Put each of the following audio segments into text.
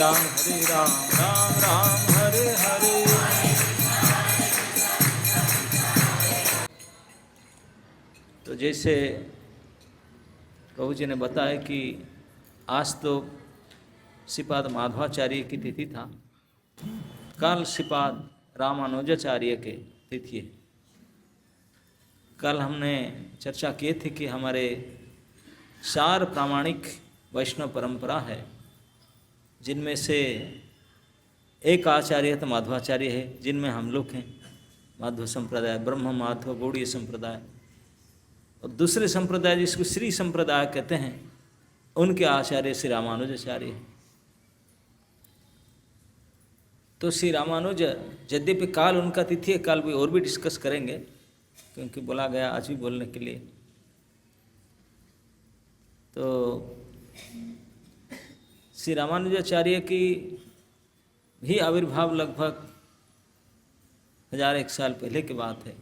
राम हरे राम राम राम हरे हरे। तो जैसे प्रभु जी ने बताया कि आज तो श्रीपाद माधवाचार्य की तिथि था, कल श्रीपाद रामानुजाचार्य के तिथि है। कल हमने चर्चा किए थे कि हमारे चार प्रामाणिक वैष्णव परंपरा है, जिनमें से एक आचार्य तो माधवाचार्य है, जिनमें हम लोग हैं माधव संप्रदाय, ब्रह्म माधव गौड़ीय संप्रदाय, और दूसरे संप्रदाय जिसको श्री संप्रदाय कहते हैं, उनके आचार्य श्री रामानुजाचार्य हैं। तो श्री रामानुज, यद्यपि काल उनका तिथि है, काल भी और भी डिस्कस करेंगे क्योंकि बोला गया आज भी बोलने के लिए। तो श्री रामानुजाचार्य की भी आविर्भाव लगभग 1001 साल पहले की बात है।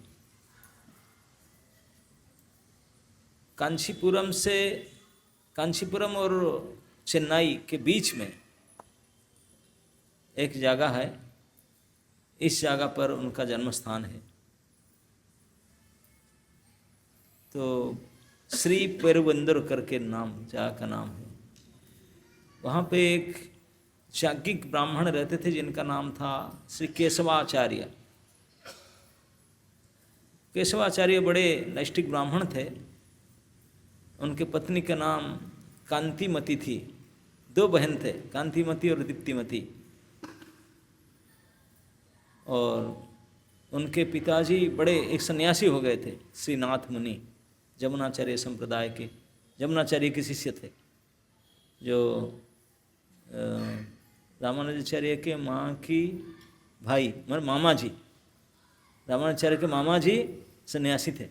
कांचीपुरम और चेन्नई के बीच में एक जगह है, इस जगह पर उनका जन्म स्थान है। तो श्री पेरुबंदर करके नाम जगह का नाम है। वहाँ पे एक याज्ञिक ब्राह्मण रहते थे जिनका नाम था श्री केशवाचार्य। केशवाचार्य बड़े नैष्ठिक ब्राह्मण थे। उनके पत्नी का नाम कांतिमती थी। 2 बहन थे, कांतिमती और दीप्तिमती। और उनके पिताजी बड़े एक सन्यासी हो गए थे, श्रीनाथ मुनि, जमुनाचार्य संप्रदाय के। जमुनाचार्य के शिष्य थे, जो रामानुजाचार्य के माँ की भाई मतलब मामा जी, रामानुजाचार्य के मामा जी सन्यासी थे।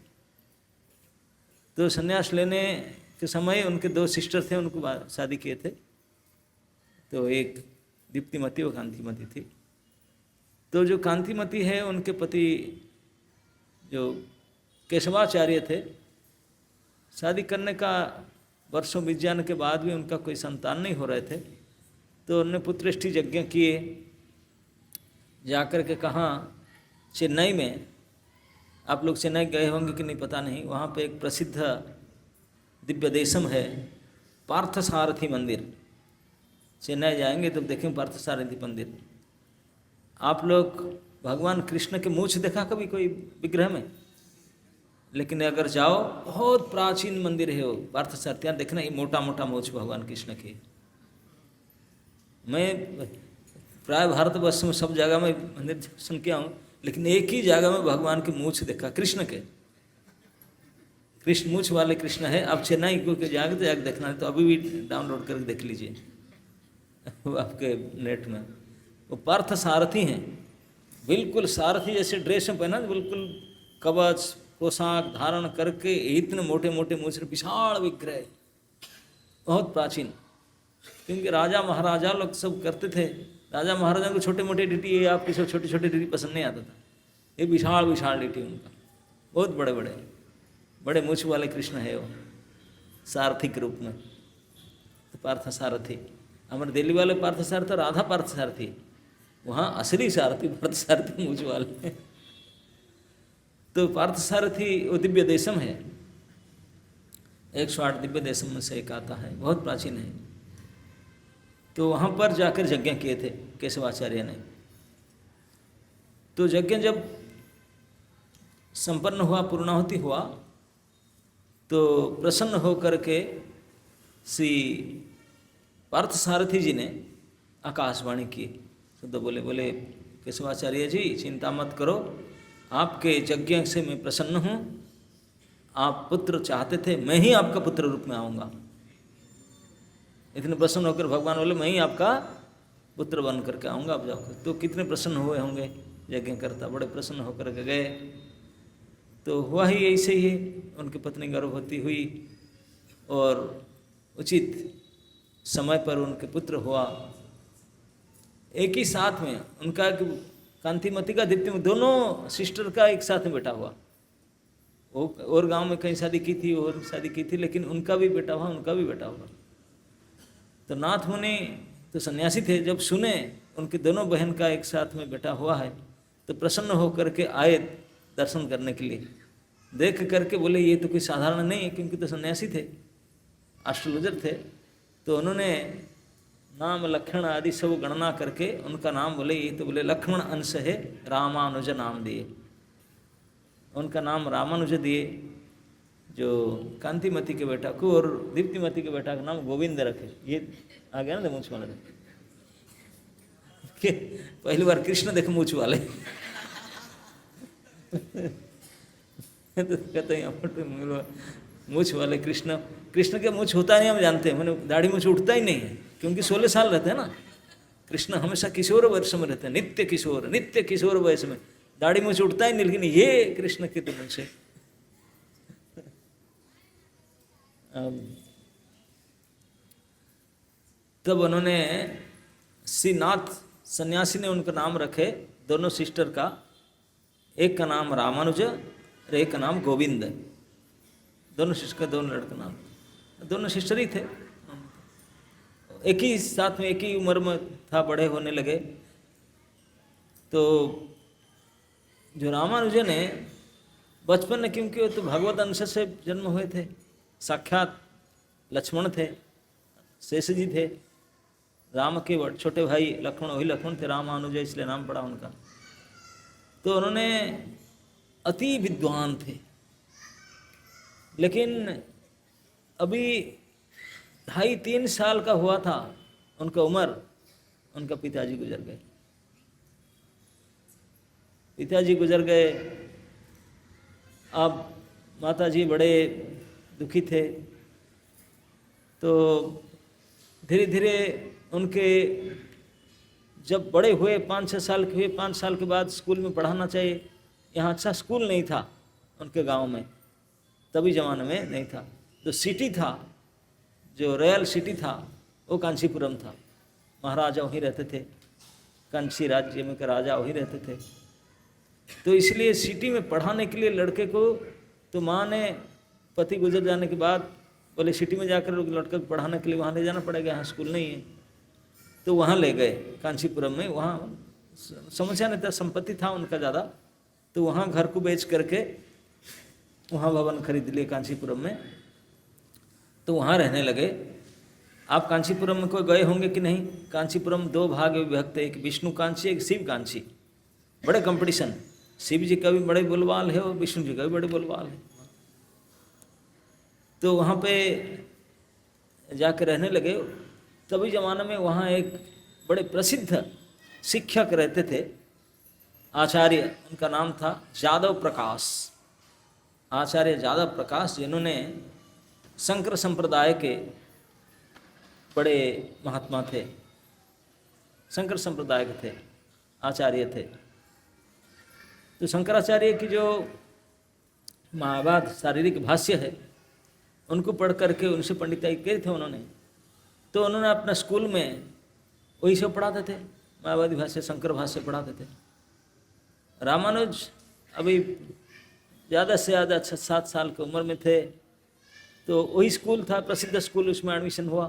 तो सन्यास लेने के समय उनके 2 सिस्टर थे, उनको शादी किए थे। तो एक दीप्तिमती और कांतिमती थी। तो जो कांतिमती है, उनके पति जो केशवाचार्य थे, शादी करने का वर्षों बीत जाने के बाद भी उनका कोई संतान नहीं हो रहे थे। तो उन्होंने पुत्रेष्टि यज्ञ किए। जाकर के कहा चेन्नई में, आप लोग चेन्नई गए होंगे कि नहीं पता नहीं, वहाँ पे एक प्रसिद्ध दिव्य देशम है, पार्थसारथी मंदिर। चेन्नई जाएंगे तो देखें पार्थसारथी मंदिर। आप लोग भगवान कृष्ण के मूछ देखा कभी कोई विग्रह में? लेकिन अगर जाओ, बहुत प्राचीन मंदिर है वो पार्थसारथी। देखना, ये मोटा मोटा मूछ भगवान कृष्ण के। मैं प्राय भारतवर्ष में सब जगह में मंदिर दर्शन किया हूँ, लेकिन एक ही जगह में भगवान की मूछ देखा, कृष्ण के। कृष्ण मूछ वाले कृष्ण है। अब चेन्नई को जाके तो जाके देखना है, तो अभी भी डाउनलोड करके देख लीजिए आपके नेट में। वो पार्थ सारथी हैं, बिल्कुल सारथी जैसे ड्रेस में पहना, बिल्कुल कवच पोशाक धारण करके, इतने मोटे मोटे मूछ, विशाल विग्रह, बहुत प्राचीन। क्योंकि राजा महाराजा लोग सब करते थे। राजा महाराजा को छोटे मोटे डीटी, ये आपकी सब छोटी छोटी डीटी पसंद नहीं आता था। ये विशाल विशाल डीटी उनका, बहुत बड़े बड़े बड़े मूछ वाले कृष्ण है वो, सारथी के रूप में। तो पार्थ सारथी, हमारे दिल्ली वाले पार्थ सारथी, राधा पार्थ सारथी, वहाँ असली सारथी पार्थ सारथी मूछ वाले। तो पार्थ सारथी वो दिव्य देशम है, 108 दिव्य देशम में से एक आता है, बहुत प्राचीन है। तो वहाँ पर जाकर यज्ञ किए थे केशवाचार्य ने। तो यज्ञ जब संपन्न हुआ, पूर्णाहुति हुआ, तो प्रसन्न होकर के श्री पार्थसारथी जी ने आकाशवाणी की। तो बोले केशवाचार्य जी, चिंता मत करो, आपके यज्ञ से मैं प्रसन्न हूँ। आप पुत्र चाहते थे, मैं ही आपका पुत्र रूप में आऊँगा। इतने प्रसन्न होकर भगवान बोले, मैं ही आपका पुत्र बन करके आऊँगा, आप जाओ। तो कितने प्रसन्न हुए होंगे यज्ञ करता, बड़े प्रसन्न होकर के गए। तो हुआ ही ऐसे ही, उनकी पत्नी गर्भवती हुई और उचित समय पर उनके पुत्र हुआ। एक ही साथ में उनका, कांतिमती का दीप्तिमती, दोनों सिस्टर का एक साथ में बेटा हुआ। वो और गांव में कहीं शादी की थी, और शादी की थी, लेकिन उनका भी बेटा हुआ, उनका भी बेटा हुआ। तो नाथ मुनि तो सन्यासी थे, जब सुने उनके दोनों बहन का एक साथ में बेटा हुआ है तो प्रसन्न होकर के आए दर्शन करने के लिए। देख करके बोले ये तो कोई साधारण नहीं है, क्योंकि तो सन्यासी थे, एस्ट्रोलॉजर थे। तो उन्होंने नाम लक्षण आदि सब गणना करके उनका नाम बोले, ये तो बोले लक्ष्मण अंश है, रामानुज नाम दिए। उनका नाम रामानुज दिए। जो कांतिमती के बेटा को और दीप्तिमती के बेटा का नाम गोविंद रखे। ये आ गया ना मूछ वाले के पहली बार कृष्ण देखे मूछ वाले तो कहते हैं मूछ वाले कृष्ण। कृष्ण के मूछ होता नहीं हम जानते हैं, मैंने दाढ़ी मूछ उठता ही नहीं है, क्योंकि 16 साल रहते हैं ना। कृष्ण हमेशा किशोर वयस में रहते हैं, नित्य किशोर वयस में, दाढ़ी मूछ उठता ही नहीं। लेकिन ये कृष्ण की तो मूछ है। तब उन्होंने श्रीनाथ सन्यासी ने उनका नाम रखे, दोनों सिस्टर का, एक का नाम रामानुज और एक का नाम गोविंद। दोनों सिस्टर का दोनों लड़का नाम, दोनों सिस्टर ही थे, एक ही साथ में एक ही उम्र में था, बड़े होने लगे। तो जो रामानुजन ने बचपन में, क्योंकि वो तो भगवत अंश से जन्म हुए थे, साक्षात लक्ष्मण थे, शेष जी थे, राम के छोटे भाई लक्ष्मण, वही लक्ष्मण थे, रामानुज इसलिए नाम पड़ा उनका। तो उन्होंने अति विद्वान थे, लेकिन अभी 2.5-3 साल का हुआ था उनका उम्र, उनका पिताजी गुजर गए। पिताजी गुजर गए। अब माताजी बड़े दुखी थे। तो धीरे धीरे उनके जब बड़े हुए, 5-6 साल के हुए, 5 साल के बाद स्कूल में पढ़ाना चाहिए। यहाँ अच्छा स्कूल नहीं था उनके गांव में, तभी ज़माने में नहीं था। जो सिटी था, जो रॉयल सिटी था, वो कांचीपुरम था। महाराजा वहीं रहते थे, कांची राज्य में के राजा वहीं रहते थे। तो इसलिए सिटी में पढ़ाने के लिए लड़के को, तो माँ ने पति गुजर जाने के बाद बोले सिटी में जाकर लड़के को पढ़ाने के लिए वहाँ ले जाना पड़ेगा, यहाँ स्कूल नहीं है। तो वहाँ ले गए कांचीपुरम में। वहाँ समस्या नहीं था, संपत्ति था उनका ज़्यादा, तो वहाँ घर को बेच करके वहाँ भवन खरीद लिए कांचीपुरम में। तो वहाँ रहने लगे। आप कांचीपुरम में कोई गए होंगे कि नहीं? कांचीपुरम 2 भाग में विभक्त है, एक विष्णु कांची, एक शिव कांची। बड़े कंपटीशन, शिव जी का भी बड़े बोलबाल है और विष्णु जी का भी बड़े बोलबाल है। तो वहाँ पे जाकर रहने लगे। तभी ज़माने में वहाँ एक बड़े प्रसिद्ध शिक्षक रहते थे, आचार्य, उनका नाम था यादव प्रकाश, आचार्य यादव प्रकाश, जिन्होंने शंकर संप्रदाय के बड़े महात्मा थे, शंकर संप्रदाय के थे, आचार्य थे। तो शंकराचार्य की जो महाभारत शारीरिक भाष्य है, उनको पढ़ करके उनसे पंडिताई की थे उन्होंने। तो उन्होंने अपना स्कूल में वही सब पढ़ाते थे, मायावादी भाष्य, शंकर भाष्य पढ़ाते थे। रामानुज अभी ज़्यादा से ज़्यादा 6-7 साल की उम्र में थे। तो वही स्कूल था, प्रसिद्ध स्कूल, उसमें एडमिशन हुआ।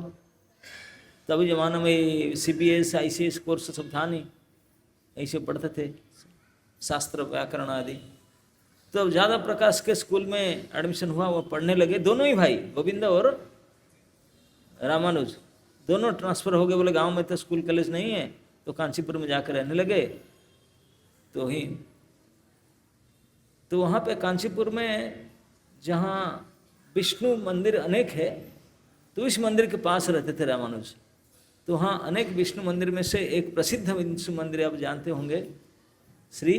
तभी ज़माना में CBS ICS कोर्स सब था नहीं, ऐसे पढ़ते थे, शास्त्र व्याकरण आदि। तो ज़्यादा प्रकाश के स्कूल में एडमिशन हुआ, वो पढ़ने लगे। दोनों ही भाई, गोविंद और रामानुज, दोनों ट्रांसफ़र हो गए। बोले गांव में तो स्कूल कॉलेज नहीं है, तो कांचीपुर में जाकर रहने लगे। तो वहाँ पे कांचीपुर में जहाँ विष्णु मंदिर अनेक है, तो इस मंदिर के पास रहते थे रामानुज। तो वहाँ अनेक विष्णु मंदिर में से एक प्रसिद्ध विष्णु मंदिर आप जानते होंगे, श्री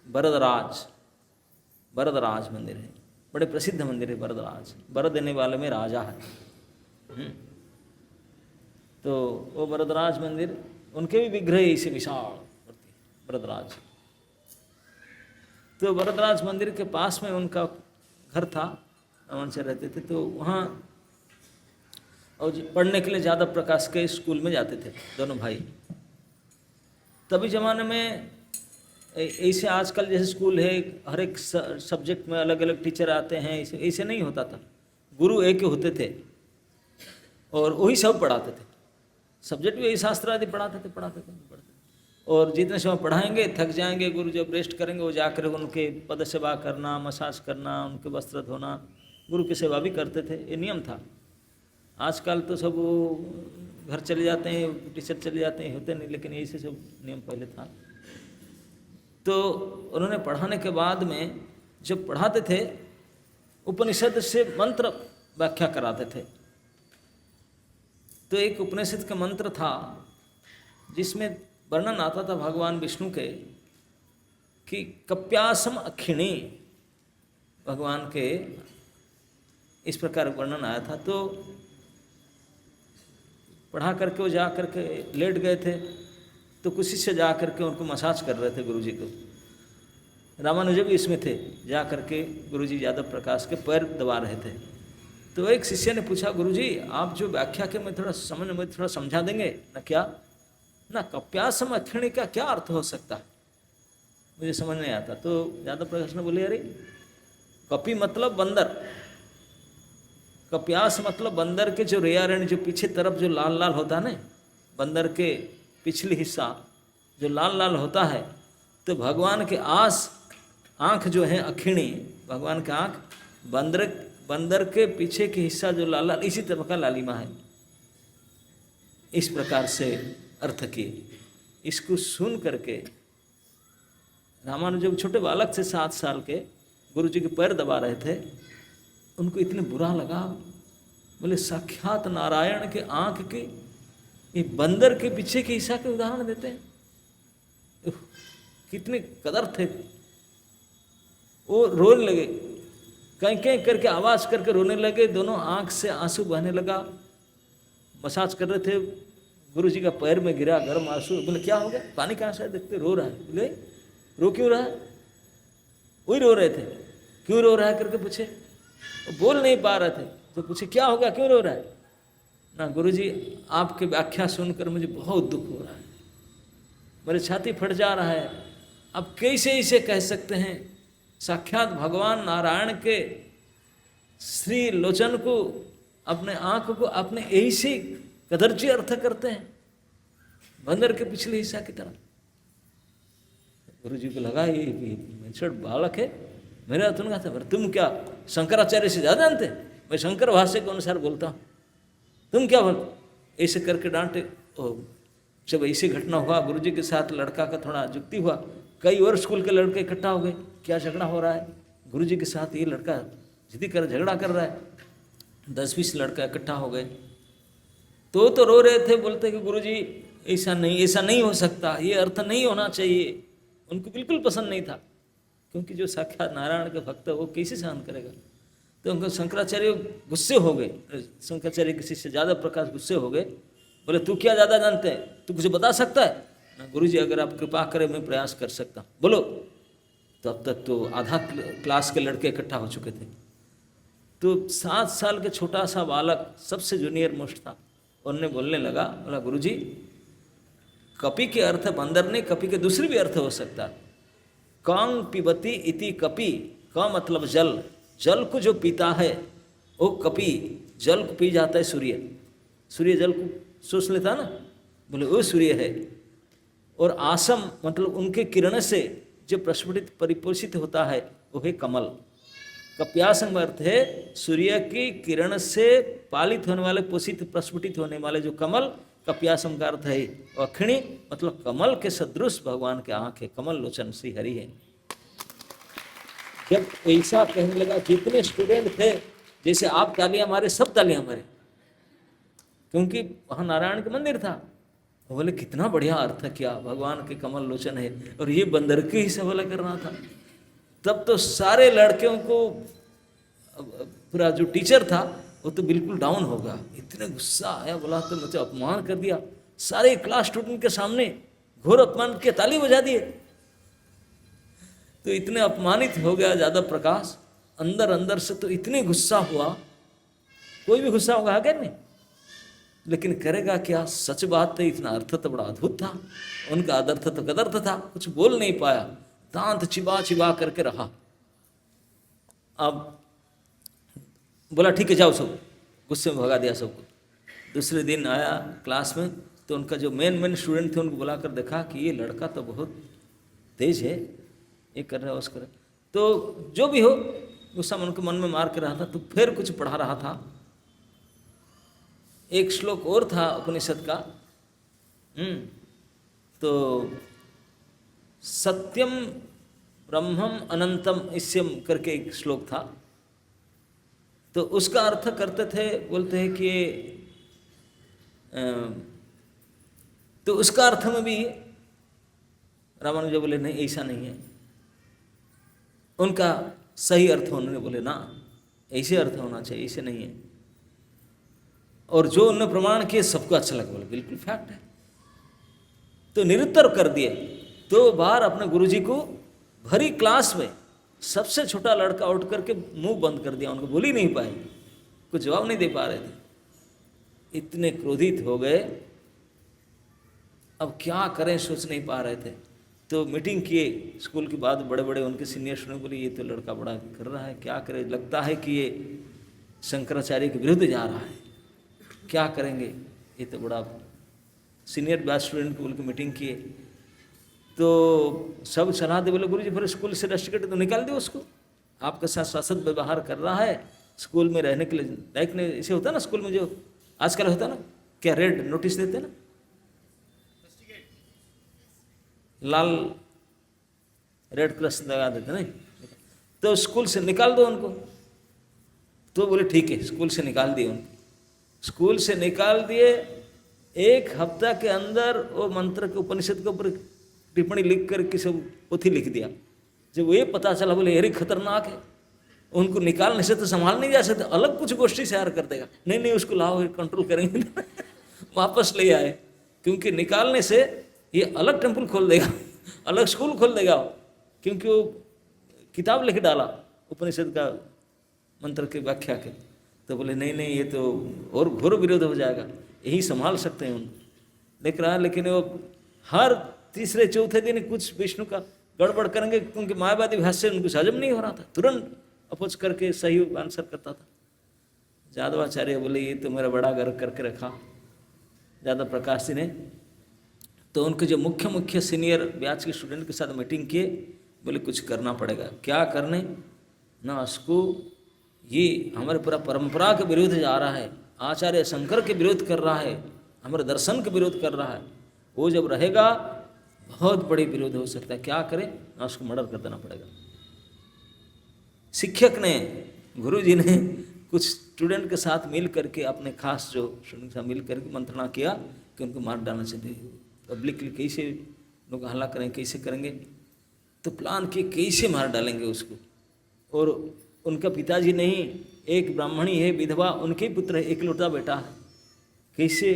वरदराज, वरदराज मंदिर है, बड़े प्रसिद्ध मंदिर है वरदराज। वर देने वाले में राजा है। तो वो वरदराज मंदिर, उनके भी विग्रह ऐसे विशाल वरदराज। तो वरदराज मंदिर के पास में उनका घर था, वहाँ से रहते थे। तो वहाँ और पढ़ने के लिए ज़्यादा प्रकाश के स्कूल में जाते थे दोनों भाई। तभी ज़माने में ऐसे आजकल जैसे स्कूल है, हर एक सब्जेक्ट में अलग अलग टीचर आते हैं, ऐसे नहीं होता था। गुरु एक होते थे और वही सब पढ़ाते थे। सब्जेक्ट भी यही शास्त्र आदि पढ़ाते थे पढ़ाते थे। और जितने समय पढ़ाएंगे थक जाएंगे, गुरु जब रेस्ट करेंगे वो जाकर उनके पद सेवा करना, मसाज करना, उनके वस्त्र धोना, गुरु की सेवा भी करते थे, ये नियम था। आजकल तो सब घर चले जाते हैं, टीचर चले जाते हैं, होते नहीं, लेकिन यही से सब नियम पहले था। तो उन्होंने पढ़ाने के बाद में जब पढ़ाते थे उपनिषद से मंत्र व्याख्या कराते थे। तो एक उपनिषद का मंत्र था जिसमें वर्णन आता था भगवान विष्णु के कि कप्यासम अक्षिणी, भगवान के इस प्रकार वर्णन आया था। तो पढ़ा करके वो जा करके लेट गए थे, तो कुछ शिष्य जा करके उनको मसाज कर रहे थे गुरुजी को। रामानुज भी इसमें थे, जा करके गुरुजी यादव प्रकाश के पैर दबा रहे थे। तो एक शिष्य ने पूछा, गुरुजी आप जो व्याख्या के मैं थोड़ा समझा देंगे ना क्या, ना कप्यासम अक्षिणी का क्या अर्थ हो सकता है, मुझे समझ नहीं आता। तो यादव प्रकाश ने बोले, अरे कपि मतलब बंदर, कप्यास मतलब बंदर के जो रेयारण जो पीछे तरफ जो लाल लाल होता है ना, बंदर के पिछली हिस्सा जो लाल लाल होता है, तो भगवान के आँख जो है अखिणी, भगवान का आँख बंदर के पीछे के हिस्सा जो लाल लाल इसी तरह का लालिमा है। इस प्रकार से अर्थ किए। इसको सुन करके रामानुज जब छोटे बालक से 7 साल के गुरु जी के पैर दबा रहे थे, उनको इतने बुरा लगा। बोले साक्षात नारायण के आँख के ये बंदर के पीछे के हिस्सा के उदाहरण देते हैं, कितने कदर थे। वो रोने लगे, कहीं कहीं करके आवाज करके रोने लगे, दोनों आंख से आंसू बहने लगा। मसाज कर रहे थे, गुरु जी का पैर में गिरा गर्म आंसू। बोले क्या हो गया, पानी कहाँ से, देखते रो रहा है। बोले रो क्यों रहा है, वही रो रहे थे। क्यों रो रहा है करके पूछे, वो बोल नहीं पा रहे थे, तो पूछे क्या हो गया, क्यों रो रहा है। ना गुरु जी आपकी व्याख्या सुनकर मुझे बहुत दुख हो रहा है, मेरे छाती फट जा रहा है। अब कैसे इसे कह सकते हैं, साक्षात भगवान नारायण के श्री लोचन को, अपने आंख को अपने ऐसे कदरची अर्थ करते हैं, बंदर के पिछले हिस्सा की तरह। गुरु जी को लगा ये बालक है, मेरा तुम कहा था, तुम क्या शंकराचार्य से ज़्यादा जानते, मैं शंकर भाष्य के अनुसार बोलता हूँ, तुम क्या बोल, ऐसे करके डांटे। जब ऐसी घटना हुआ, गुरु जी के साथ लड़का का थोड़ा जुक्ति हुआ, कई और स्कूल के लड़के इकट्ठा हो गए, क्या झगड़ा हो रहा है गुरु जी के साथ, ये लड़का जिद्दी कर झगड़ा कर रहा है। 10-20 लड़का इकट्ठा हो गए, तो रो रहे थे, बोलते कि गुरु जी ऐसा नहीं हो सकता, ये अर्थ नहीं होना चाहिए। उनको बिल्कुल पसंद नहीं था, क्योंकि जो साक्षात नारायण के भक्त है वो कैसे सहन करेगा। तो उनको शंकराचार्य गुस्से हो गए, शंकराचार्य किसी से ज़्यादा प्रकाश गुस्से हो गए। बोले तू क्या ज़्यादा जानते हैं, तू कुछ बता सकता है ना। गुरु जी अगर आप कृपा करें मैं प्रयास कर सकता हूँ, बोलो। तो अब तक तो आधा क्लास के लड़के इकट्ठा हो चुके थे। तो 7 साल के छोटा सा बालक सबसे जूनियर मोस्ट था, उन्होंने बोलने लगा, बोला गुरु जी कपि के अर्थ बंदर नहीं, कपि के दूसरे भी अर्थ हो सकता। कांग पिबती इति कपि, का मतलब जल, जल को जो पीता है वो कपि, जल को पी जाता है सूर्य, सूर्य जल को सोच लेता ना, बोले वो सूर्य है। और आसम मतलब उनके किरण से जो प्रस्फुटित परिपोषित होता है वो है कमल। कप्यासम अर्थ है सूर्य की किरण से पालित होने वाले, पोषित प्रस्फुटित होने वाले जो कमल, कप्यासम का अर्थ है अखिणी, मतलब कमल के सदृश भगवान के आँख है, कमल लोचन श्री हरि है। जब ऐसा कहने लगा, जितने स्टूडेंट थे, जैसे आप तालियां मारे सब तालियां मारे, क्योंकि वहाँ नारायण का मंदिर था। बोले कितना बढ़िया अर्थ किया, भगवान के कमल लोचन है और ये बंदर के ही सवाल कर रहा था। तब तो सारे लड़कियों को, पूरा जो टीचर था वो तो बिल्कुल डाउन हो गया, इतने गुस्सा आया, बोला तो मुझे अपमान कर दिया, सारे क्लास स्टूडेंट के सामने घोर अपमान के, ताली बजा दिए। तो इतने अपमानित हो गया ज्यादा प्रकाश, अंदर अंदर से तो इतने गुस्सा हुआ, कोई भी गुस्सा होगा क्या नहीं, लेकिन करेगा क्या, सच बात है, इतना अर्थ तो बड़ा अद्भुत था, उनका अदर्थ तो कदर्थ था, कुछ बोल नहीं पाया, दांत चिबा चिबा करके रहा। अब बोला ठीक है जाओ सब, गुस्से में भगा दिया सबको। दूसरे दिन आया क्लास में, तो उनका जो मेन स्टूडेंट थे उनको बुलाकर देखा कि ये लड़का तो बहुत तेज है, ये कर रहा है उस कर रहा है। तो जो भी हो गुस्सा उनके मन में मार के रहा था, तो फिर कुछ पढ़ा रहा था। एक श्लोक और था उपनिषद का, तो सत्यम ब्रह्मम अनंतम इस्यम करके एक श्लोक था। तो उसका अर्थ करते थे, बोलते हैं कि तो उसका अर्थ में भी रामानुज बोले नहीं ऐसा नहीं है। उनका सही अर्थ उन्होंने बोले ना ऐसे अर्थ होना चाहिए, ऐसे नहीं है। और जो उन्होंने प्रमाण किए सबको अच्छा लगा, बोले बिल्कुल फैक्ट है। तो निरुत्तर कर दिए। तो बाहर अपने गुरुजी को भरी क्लास में सबसे छोटा लड़का उठ करके मुंह बंद कर दिया, उनको बोल ही नहीं पाए, कुछ जवाब नहीं दे पा रहे थे, इतने क्रोधित हो गए। अब क्या करें सोच नहीं पा रहे थे। तो मीटिंग किए स्कूल के बाद, बड़े बड़े उनके सीनियर स्टूडेंट बोले ये तो लड़का बड़ा कर रहा है, क्या करे, लगता है कि ये शंकराचार्य के विरुद्ध जा रहा है, क्या करेंगे। ये तो बड़ा सीनियर बैच स्टूडेंट को बोल के मीटिंग किए। तो सब सलाह दे, बोले गुरुजी फिर स्कूल से रस्टिकेट तो निकाल दो उसको, आपके साथ शासक व्यवहार कर रहा है, स्कूल में रहने के लिए लाइक ने ऐसे होता ना स्कूल में जो आजकल होता ना, क्या रेड नोटिस देते ना, लाल रेड क्रॉस लगा देते नहीं, तो स्कूल से निकाल दो उनको। तो बोले ठीक है, स्कूल से निकाल दिए उनको। स्कूल से निकाल दिए, एक हफ्ता के अंदर वो मंत्र के उपनिषद के ऊपर टिप्पणी लिख कर किसी पोथी लिख दिया। जब ये पता चला बोले ये खतरनाक है, उनको निकालने से तो संभाल नहीं जा सकते, अलग कुछ गोष्ठी शेयर कर देगा। नहीं नहीं उसको लाओ कंट्रोल करेंगे वापस ले आए, क्योंकि निकालने से ये अलग टेम्पल खोल देगा, अलग स्कूल खोल देगा, क्योंकि वो किताब लिख डाला उपनिषद का मंत्र की व्याख्या के। तो बोले नहीं नहीं ये तो और घोर विरोध हो जाएगा, यही संभाल सकते हैं उनको। लिख रहा है, लेकिन वो हर तीसरे चौथे दिन कुछ विष्णु का गड़बड़ करेंगे, क्योंकि मायावादी भाष्य उनको हजम नहीं हो रहा था, तुरंत अपोज करके सही आंसर करता था। यादवाचार्य बोले ये तो मेरा बड़ा गर्व करके रखा यादव प्रकाश जी ने। तो उनके जो मुख्य सीनियर बैच के स्टूडेंट के साथ मीटिंग किए, बोले कुछ करना पड़ेगा। क्या करने ना, उसको ये हमारे पूरा परंपरा के विरुद्ध जा रहा है, आचार्य शंकर के विरोध कर रहा है, हमारे दर्शन के विरोध कर रहा है। वो जब रहेगा बहुत बड़ी विरोध हो सकता है, क्या करें ना, उसको मर्डर कर देना पड़ेगा। शिक्षक ने, गुरुजी ने कुछ स्टूडेंट के साथ मिल करके, अपने खास जो स्टूडेंट के साथ मिल करके मंत्रणा किया कि उनको मार डालना चाहिए। पब्लिकली कैसे लोग हल्ला करें, कैसे करेंगे, तो प्लान किए कैसे मार डालेंगे उसको। और उनका पिताजी नहीं, एक ब्राह्मणी है विधवा, उनके पुत्र है, इकलौता बेटा है, कैसे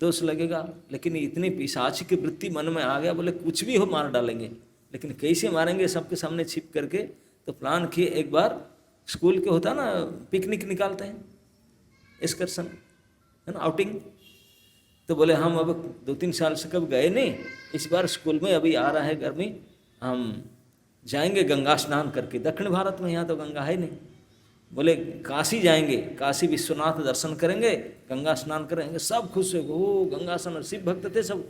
दोष लगेगा। लेकिन इतनी पिशाच की वृत्ति मन में आ गया, बोले कुछ भी हो मार डालेंगे, लेकिन कैसे मारेंगे सबके सामने छिप करके। तो प्लान किए, एक बार स्कूल के होता ना पिकनिक निकालते हैं, एक्सकर्शन है ना, आउटिंग। तो बोले हम अब 2-3 साल से कब गए नहीं, इस बार स्कूल में अभी आ रहा है गर्मी, हम जाएंगे गंगा स्नान करके। दक्षिण भारत में यहाँ तो गंगा है नहीं, बोले काशी जाएंगे, काशी विश्वनाथ दर्शन करेंगे, गंगा स्नान करेंगे। सब खुश हो, ओ गंगा स्नान, शिव भक्त थे सब,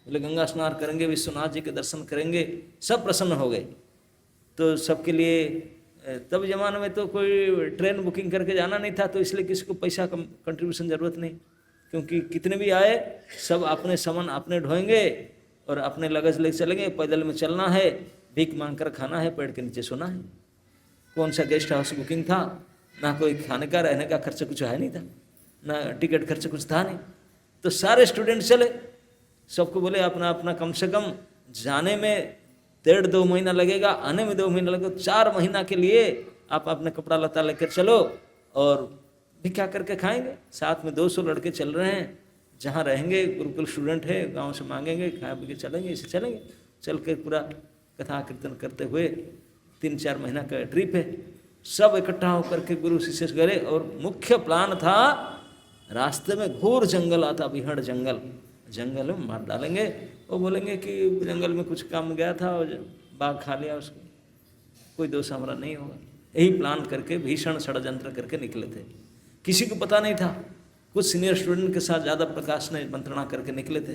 बोले गंगा स्नान करेंगे, विश्वनाथ जी के दर्शन करेंगे, सब प्रसन्न हो गए। तो सबके लिए, तब जमाने में तो कोई ट्रेन बुकिंग करके जाना नहीं था, तो इसलिए किसी को पैसा कम कंट्रीब्यूशन जरूरत नहीं, क्योंकि कितने भी आए सब अपने सामान अपने ढोएंगे और अपने लगेज लेके चलेंगे। पैदल में चलना है, भीख मांग कर खाना है, पेड़ के नीचे सोना है। कौन सा गेस्ट हाउस बुकिंग था, ना कोई खाने का रहने का खर्चा कुछ है नहीं था, ना टिकट खर्चा कुछ था नहीं। तो सारे स्टूडेंट चले, सबको बोले अपना अपना कम से कम जाने में 1.5-2 महीना लगेगा, आने में 2 महीना लगेगा, 4 महीना के लिए आप अपने कपड़ा लता लेकर चलो और भिक्षा करके खाएंगे। साथ में 200 लड़के चल रहे हैं, जहाँ रहेंगे गुरुकुल स्टूडेंट है, गांव से मांगेंगे, खा पी के चलेंगे, इसे चलेंगे। चल के पूरा कथा कीर्तन करते हुए 3-4 महीना का ट्रिप है। सब इकट्ठा होकर के गुरु शिष्य गए, और मुख्य प्लान था, रास्ते में घोर जंगल आता, बिहड़ जंगल, जंगल में मार डालेंगे। वो बोलेंगे कि जंगल में कुछ काम गया था और बाघ खा लिया उसको, कोई दोष हमारा नहीं होगा। यही प्लान करके भीषण षड्यंत्र करके निकले थे। किसी को पता नहीं था, कुछ सीनियर स्टूडेंट के साथ ज़्यादा प्रकाश ने मंत्रणा करके निकले थे।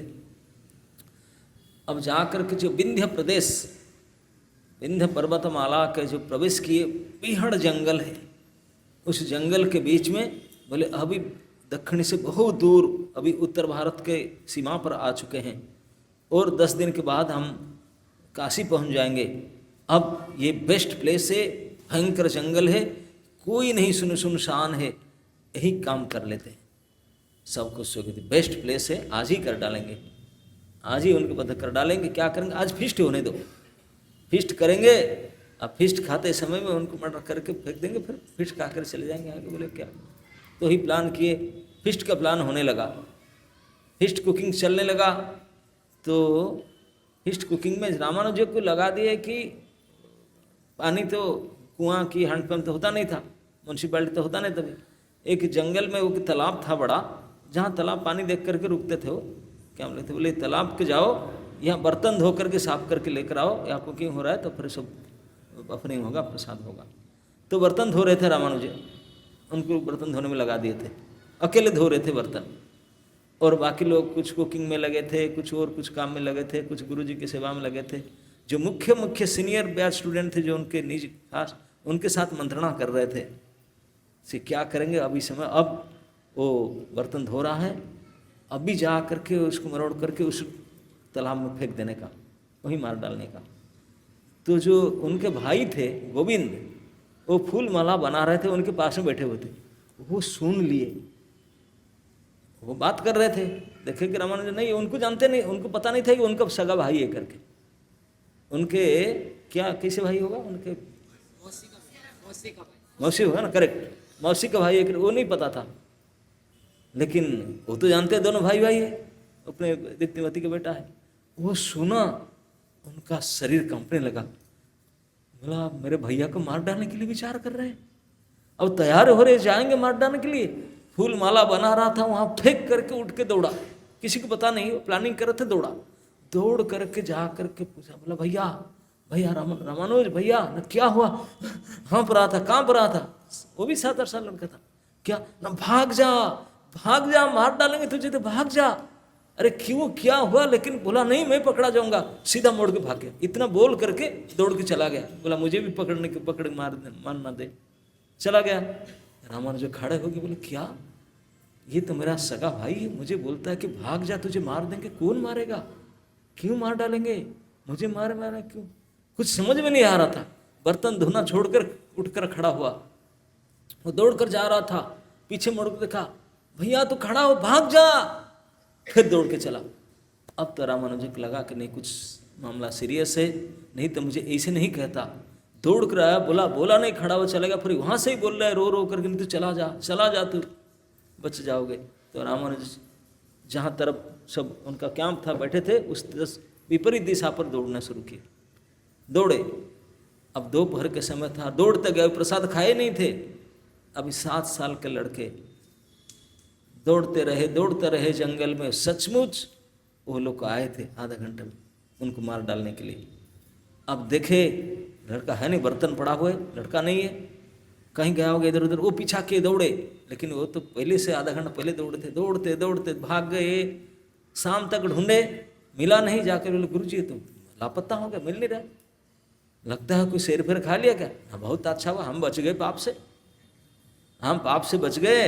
अब जाकर के जो विंध्य प्रदेश, विंध्य पर्वतमाला के जो प्रवेश किए, बीहड़ जंगल है, उस जंगल के बीच में बोले अभी दक्षिण से बहुत दूर, अभी उत्तर भारत के सीमा पर आ चुके हैं और 10 दिन के बाद हम काशी पहुंच जाएंगे। अब ये बेस्ट प्लेस है, भयंकर जंगल है, कोई नहीं, सुनसान है, यही काम कर लेते हैं। सब कुछ सोचे थे बेस्ट प्लेस है, आज ही कर डालेंगे, आज ही उनके बंद कर डालेंगे। क्या करेंगे, आज फीस्ट होने दो, फीस्ट करेंगे। अब फीस्ट खाते समय में उनको मर्डर करके फेंक देंगे, फिर फीस्ट खा कर चले जाएंगे आगे। बोले क्या, तो ही प्लान किए, फीस्ट का प्लान होने लगा, फीस्ट कुकिंग चलने लगा। तो फीस्ट कुकिंग में रामानुज को लगा दिए कि पानी तो कुआं की हैंडपम्प तो होता नहीं था, म्यूनसिपैलिटी तो होता नहीं। तभी एक जंगल में वो तालाब था बड़ा, जहाँ तालाब पानी देख करके रुकते थे। वो क्या बोले थे, बोले तालाब के जाओ, यहाँ बर्तन धो करके साफ करके लेकर आओ, यहाँ कुकिंग हो रहा है तो फिर सब अपनिंग होगा, प्रसाद होगा। तो बर्तन धो रहे थे रामानुज, उनको बर्तन धोने में लगा दिए थे, अकेले धो रहे थे बर्तन, और बाकी लोग कुछ कुकिंग में लगे थे, कुछ और कुछ काम में लगे थे, कुछ गुरुजी की सेवा में लगे थे। जो मुख्य सीनियर बैच स्टूडेंट थे, जो उनके निज खास, उनके साथ मंत्रणा कर रहे थे से क्या करेंगे अभी समय। अब वो बर्तन धो रहा है, अभी जा करके उसको मरोड़ करके उस तालाब में फेंक देने का, वहीं मार डालने का। तो जो उनके भाई थे गोविंद, वो फूल माला बना रहे थे, उनके पास में बैठे हुए थे, वो सुन लिए, वो बात कर रहे थे। देखे कि रामानुज नहीं, उनको जानते नहीं, उनको पता नहीं था कि उनका सगा भाई है करके। उनके क्या कैसे भाई होगा, उनके मौसी होगा ना, करेक्ट, मौसी का भाई है, वो नहीं पता था। लेकिन वो तो जानते हैं दोनों भाई भाई है, अपने दीप्तिमती का बेटा है। वो सुना, उनका शरीर कांपने लगा, बोला मेरे भैया को मार डालने के लिए विचार कर रहे हैं, अब तैयार हो रहे जाएंगे मार डालने के लिए। फूल माला बना रहा था, वहाँ फेंक करके उठ के दौड़ा, किसी को पता नहीं, प्लानिंग कर रहे थे, दौड़ा, दौड़ करके जा करके पूछा, बोला भैया भैया रामानुज भैया न क्या हुआ, हाँप रहा था, कांप रहा था। वो भी 7-8 साल लड़का था। क्या ना, भाग जा, मार डालेंगे तुझे तो भाग जा। अरे क्यों, क्या हुआ? लेकिन बोला नहीं मैं पकड़ा जाऊंगा, सीधा मोड़ के भाग गया। इतना बोल करके दौड़ के चला गया, बोला मुझे भी पकड़ मार ना दे, चला गया। रामानुज खड़े हो गए, बोले क्या, ये तो मेरा सगा भाई है, मुझे बोलता है कि भाग जा तुझे मार देंगे, कौन मारेगा, क्यों मार डालेंगे, मुझे मारे क्यों? कुछ समझ में नहीं आ रहा था। बर्तन धोना छोड़कर उठकर खड़ा हुआ, वो दौड़ कर जा रहा था, पीछे मुड़ के देखा, भैया तो खड़ा हो, भाग जा, फिर दौड़ के चला। अब तो रामानुज को लगा कि नहीं कुछ मामला सीरियस है, नहीं तो मुझे ऐसे नहीं कहता। दौड़ कर आया, बोला नहीं, खड़ा हुआ चलेगा, फिर वहाँ से ही बोल रहा है रो करके, नहीं तो चला जा तू, बच जाओगे। तो रामानुज जहाँ तरफ सब उनका कैंप था बैठे थे, उस विपरीत दिशा पर दौड़ना शुरू किया। दौड़े, अब दोपहर के समय था, दौड़ते गए, प्रसाद खाए नहीं थे। अभी 7 साल के लड़के दौड़ते रहे जंगल में। सचमुच वो लोग आए थे आधा घंटे में उनको मार डालने के लिए। अब देखे लड़का है नहीं, बर्तन पड़ा हुआ है, लड़का नहीं है, कहीं गया होगा इधर उधर। वो पीछा के दौड़े, लेकिन वो तो पहले से आधा घंटा पहले दौड़े थे। दौड़ते भाग गए, शाम तक ढूंढे, मिला नहीं। जाकर बोले गुरुजी तुम लापता हो गया, मिल नहीं रहा, लगता है कोई शेर फेर खा लिया क्या? बहुत अच्छा हुआ, हम बच गए पाप से, हम पाप से बच गए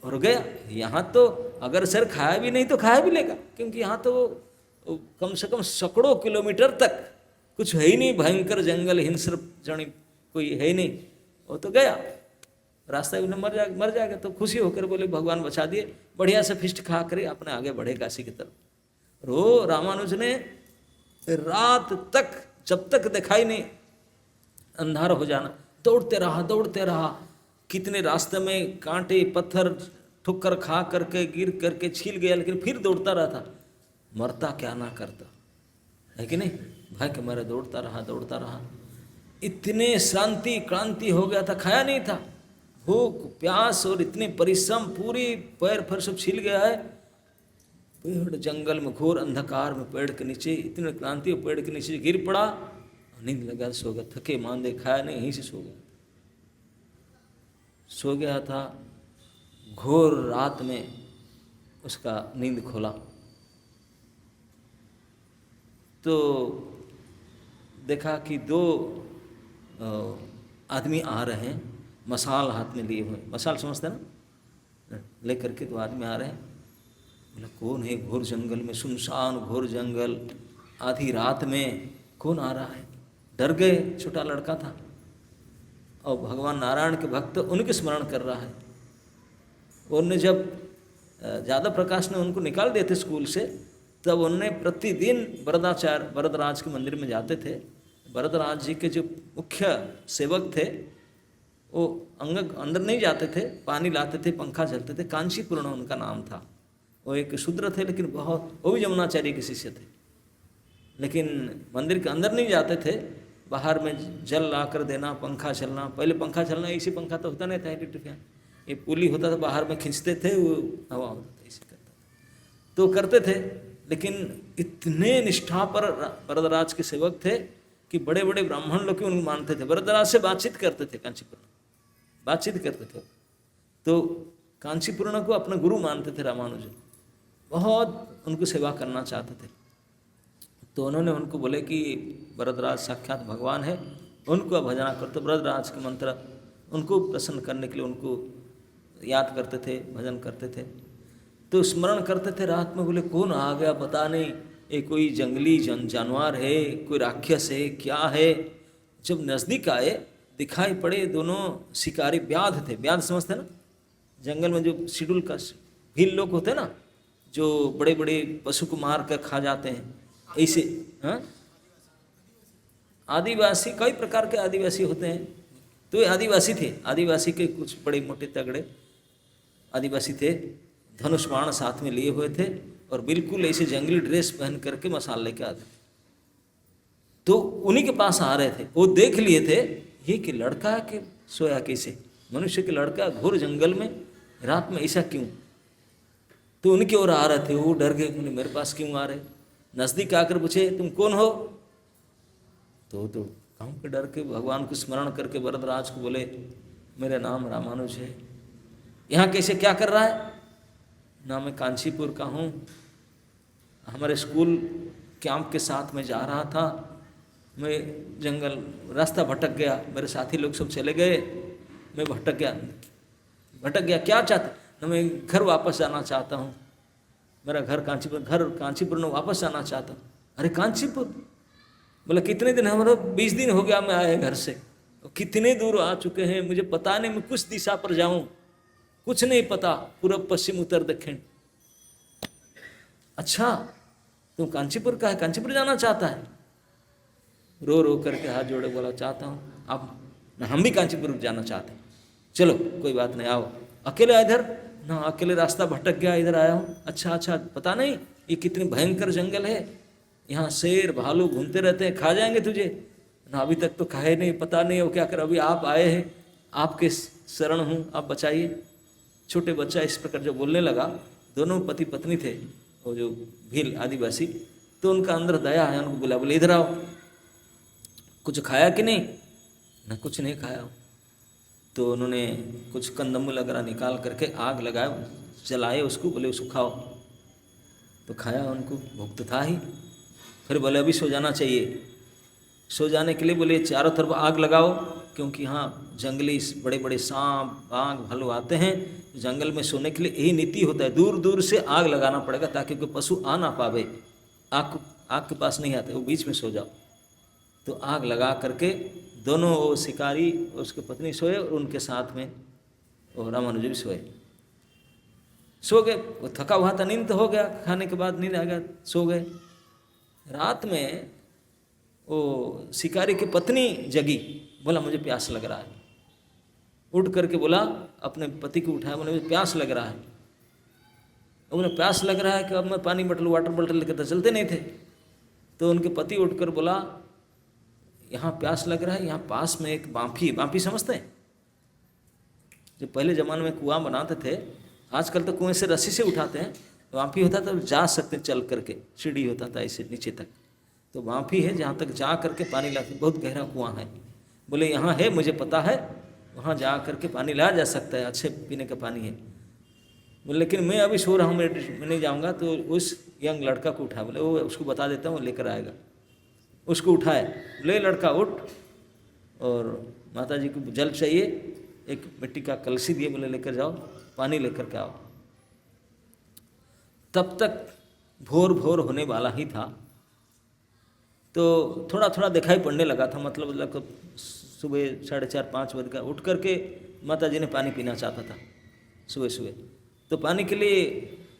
और गया। यहाँ तो अगर शेर खाया भी नहीं तो खाया भी लेगा, क्योंकि यहाँ तो कम से कम सैकड़ों किलोमीटर तक कुछ है ही नहीं, भयंकर जंगल, हिंस्र जनी कोई है ही नहीं। वो तो गया, रास्ता में मर जाएगा। तो खुशी होकर बोले भगवान बचा दिए, बढ़िया से फिस्ट खा कर अपने आगे बढ़े काशी की तरफ। रो रामानुज ने रात तक, जब तक दिखाई नहीं अंधार हो जाना, दौड़ते रहा। कितने रास्ते में कांटे पत्थर ठुक्कर खा करके, गिर करके, छील गया, लेकिन फिर दौड़ता रहता। मरता क्या ना करता है कि नहीं, भाई के मारे दौड़ता रहा। इतने शांति क्रांति हो गया था, खाया नहीं था, भूख प्यास और इतने परिश्रम, पूरी पैर फर सब छिल गया है। पेड़ जंगल में, घोर अंधकार में, पेड़ के नीचे इतने क्रांति, पेड़ के नीचे गिर पड़ा, नींद लगा, सो गया, थके मांदे, खाया नहीं, यहीं से सो गया था। घोर रात में उसका नींद खोला तो देखा कि दो आदमी आ रहे हैं, मशाल हाथ में लिए हुए। मशाल समझते ना, लेकर के दो आदमी आ रहे हैं। बोला कौन है? घोर जंगल में, सुनसान घोर जंगल, आधी रात में कौन आ रहा है? डर गए, छोटा लड़का था और भगवान नारायण के भक्त उनके स्मरण कर रहा है। उनने जब ज़्यादा प्रकाश ने उनको निकाल दिए थे स्कूल से, तब उनने प्रतिदिन वरदाचार्य वरदराज के मंदिर में जाते थे। वरदराज जी के जो मुख्य सेवक थे वो अंदर नहीं जाते थे, पानी लाते थे, पंखा चलते थे। कांचीपूर्ण उनका नाम था। वो एक शूद्र थे, लेकिन वो भी यमुनाचार्य के शिष्य थे, लेकिन मंदिर के अंदर नहीं जाते थे। बाहर में जल ला कर देना, पंखा चलना। पहले पंखा चलना, इसी पंखा तो होता नहीं था, इलेक्ट्रिक फैन, ये पुली होता था, बाहर में खींचते थे, वो हवा होता था, इसी करता था। तो करते थे, लेकिन इतने निष्ठा पर वरदराज के सेवक थे कि बड़े बड़े ब्राह्मण लोग उनको मानते थे। वरदराज से बातचीत करते थे, कांचीपूर्ण बातचीत करते थे। तो कांचीपूर्ण को अपना गुरु मानते थे रामानुजन, बहुत उनको सेवा करना चाहते थे। तो उन्होंने उनको बोले कि वरदराज साक्षात भगवान है, उनको भजना करते। वरदराज के मंत्र उनको प्रसन्न करने के लिए उनको याद करते थे, भजन करते थे। तो स्मरण करते थे रात में। बोले कौन आ गया पता नहीं, ये कोई जंगली जानवर है, कोई राक्षस है, क्या है? जब नज़दीक आए दिखाई पड़े दोनों शिकारी व्याध थे। व्याध समझते ना, जंगल में जो शेड्यूल का भील लोग होते हैं ना, जो बड़े बड़े पशु को मार कर खा जाते हैं, ऐसे। हाँ, आदिवासी, कई प्रकार के आदिवासी होते हैं। तो ये आदिवासी थे, आदिवासी के कुछ बड़े मोटे तगड़े आदिवासी थे, धनुष बाण साथ में लिए हुए थे और बिल्कुल ऐसे जंगली ड्रेस पहन करके मसाल लेके आते। तो उन्हीं के पास आ रहे थे। वो देख लिए थे ये कि लड़का के सोया कैसे, मनुष्य के लड़का घोर जंगल में रात में ऐसा क्यों? तो उनकी ओर आ रहे थे। वो डर गए, बोले मेरे पास क्यों आ रहे? नज़दीक आकर पूछे तुम कौन हो? तो गाँव के डर के भगवान को स्मरण करके वरदराज को बोले मेरा नाम रामानुज है। यहाँ कैसे, क्या कर रहा है? ना मैं कांचीपुर का हूँ, हमारे स्कूल कैंप के साथ में जा रहा था, मैं जंगल रास्ता भटक गया, मेरे साथी लोग सब चले गए, मैं भटक गया। क्या चाहते? ना मैं घर वापस जाना चाहता हूँ, मेरा घर कांचीपुर में वापस जाना चाहता हूँ। अरे कांचीपुर? बोला कितने दिन? हमारा 20 दिन हो गया मैं आए घर से, कितने दूर आ चुके हैं, मुझे पता नहीं मैं कुछ दिशा पर जाऊं, कुछ नहीं पता, पूर्व पश्चिम उत्तर दक्षिण। अच्छा तुम कांचीपुर का है, कांचीपुर जाना चाहता है? रो रो करके हाथ जोड़े बोला चाहता हूँ, आप ना हम भी कांचीपुर जाना चाहते हैं, चलो कोई बात नहीं आओ। अकेले इधर ना, अकेले रास्ता भटक गया, इधर आया हूँ। अच्छा पता नहीं ये कितनी भयंकर जंगल है, यहाँ शेर भालू घूमते रहते हैं, खा जाएंगे तुझे ना, अभी तक तो खाए नहीं, पता नहीं हो क्या कर। अभी आप आए हैं, आपके शरण हूँ, आप बचाइए। छोटे बच्चा इस प्रकार जो बोलने लगा, दोनों पति पत्नी थे वो जो भील आदिवासी, तो उनका अंदर दया है, उनको बुला बोले इधर आओ, कुछ खाया कि नहीं? ना कुछ नहीं खाया। तो उन्होंने कुछ कंदमूल वगैरह निकाल करके आग लगाए, जलाए उसको, बोले उसको खाओ। तो खाया, उनको भूख तो था ही। फिर बोले अभी सो जाना चाहिए। सो जाने के लिए बोले चारों तरफ आग लगाओ, क्योंकि यहाँ जंगली बड़े बड़े सांप बाघ भालू आते हैं। जंगल में सोने के लिए यही नीति होता है, दूर दूर से आग लगाना पड़ेगा ताकि कोई पशु आ ना पावे, आग के पास नहीं आते, वो बीच में सो जाओ। तो आग लगा करके दोनों वो शिकारी उसके पत्नी सोए और उनके साथ में वो रामानुज भी सोए। सो गए, वो थका हुआ था, नींद तो हो गया, खाने के बाद नींद आ गया, सो गए। रात में वो शिकारी की पत्नी जगी, बोला मुझे प्यास लग रहा है। उठ करके बोला, अपने पति को उठाया, बोला मुझे प्यास लग रहा है। उन्हें प्यास लग रहा है कि अब मैं पानी बॉटल वाटर बॉटल लेकर तो चलते नहीं थे। तो उनके पति उठकर बोला यहाँ प्यास लग रहा है, यहाँ पास में एक बांफी समझते हैं? जो पहले ज़माने में कुआं बनाते थे, आजकल तो कुएं से रस्सी से उठाते हैं, बांफी होता था, जा सकते चल करके, सीढ़ी होता था ऐसे नीचे तक। तो बांफी है जहाँ तक जा करके पानी लाते, बहुत गहरा कुआं है। बोले यहाँ है, मुझे पता है, वहाँ जा करके पानी लाया जा सकता है, अच्छे पीने का पानी है। बोले लेकिन मैं अभी सो रहा हूँ, मैं नहीं जाऊँगा। तो उस यंग लड़का को उठा, बोले वो उसको बता देता हूँ, वो लेकर आएगा। उसको उठाए, ले लड़का उठ, और माता जी को जल चाहिए, एक मिट्टी का कलसी दिए, बोले लेकर जाओ, पानी लेकर के आओ। तब तक भोर भोर होने वाला ही था, तो थोड़ा थोड़ा दिखाई पड़ने लगा था, मतलब सुबह 4:30-5 बजे का उठ करके माता जी ने पानी पीना चाहता था सुबह सुबह। तो पानी के लिए